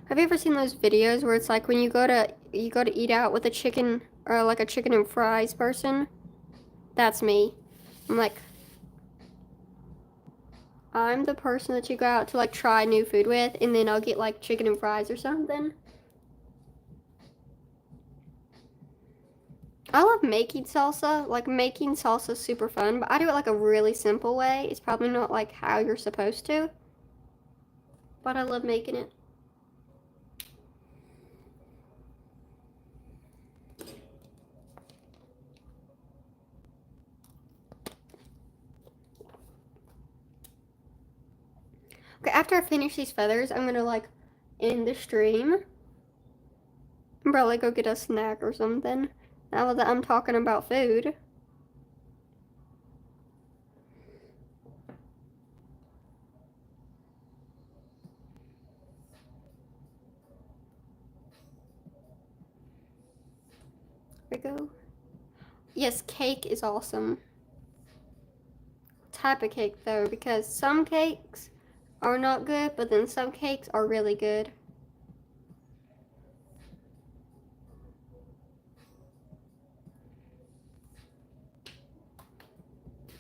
Have you ever seen those videos where it's like when you go to eat out with a chicken or like a chicken and fries person? That's me. I'm like, I'm the person that you go out to like try new food with, and then I'll get like chicken and fries or something. I love making salsa. Like making salsa is super fun, but I do it like a really simple way. It's probably not like how you're supposed to, but I love making it. Okay, after I finish these feathers, I'm gonna like end the stream and probably go get a snack or something. Now that I'm talking about food. There we go. Yes, cake is awesome. Type of cake though, because some cakes are not good, but then some cakes are really good.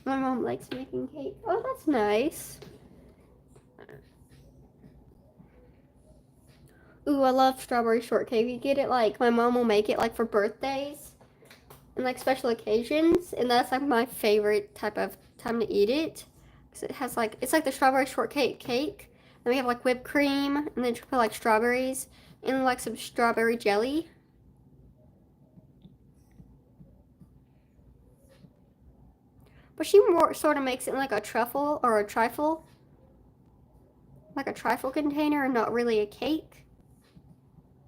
My mom likes making cake. Oh, that's nice. Ooh, I love strawberry shortcake. You get it like my mom will make it like for birthdays and like special occasions, and that's like my favorite type of time to eat it. Cause it has like it's like the strawberry shortcake cake. Then we have like whipped cream, and then you put like strawberries and like some strawberry jelly. But she more sort of makes it like a truffle or a trifle, like a trifle container, and not really a cake.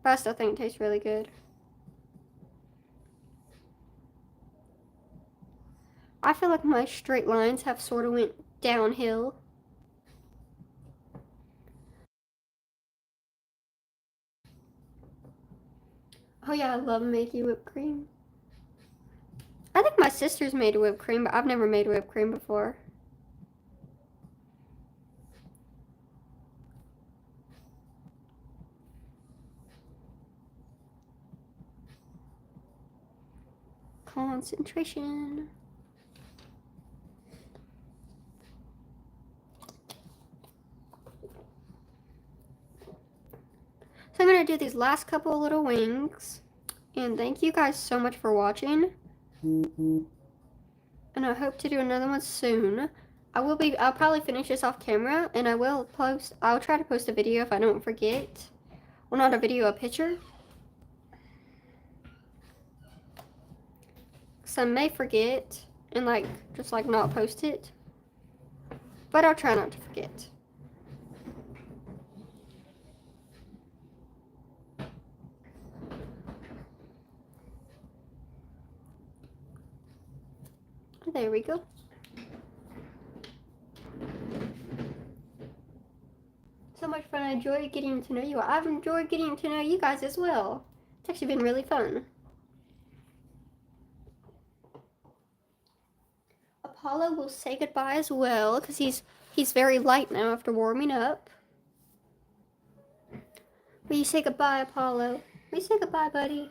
But I still think it tastes really good. I feel like my straight lines have sort of went downhill. Oh yeah, I love making whipped cream. I think my sister's made whipped cream, but I've never made whipped cream before. Concentration. So I'm gonna do these last couple little wings. And thank you guys so much for watching. And I hope to do another one soon. I'll probably finish this off camera, and I'll try to post a video if I don't forget. Well, not a video, a picture. So I may forget and like just like not post it, but I'll try not to forget. There we go. So much fun. I enjoyed getting to know you. I've enjoyed getting to know you guys as well. It's actually been really fun. Apollo will say goodbye as well, because he's very light now after warming up. Will you say goodbye, Apollo? Will you say goodbye, buddy?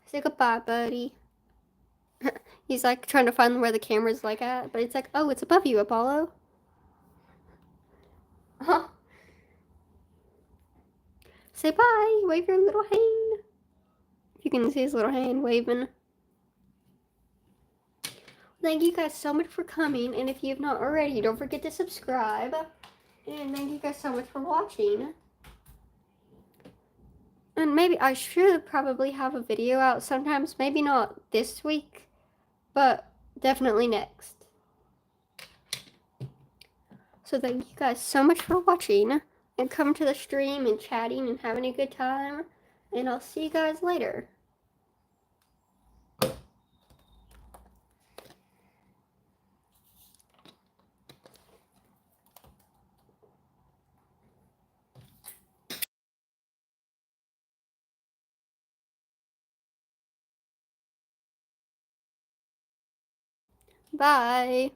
Say goodbye, buddy. He's like trying to find where the camera's like at, but it's like, oh, it's above you, Apollo. Huh? Say bye. Wave your little hand. If you can see his little hand waving. Thank you guys so much for coming, and if you have not already, don't forget to subscribe. And thank you guys so much for watching. And maybe I should probably have a video out sometimes, maybe not this week, but definitely next. So thank you guys so much for watching, and coming to the stream and chatting and having a good time, and I'll see you guys later. Bye.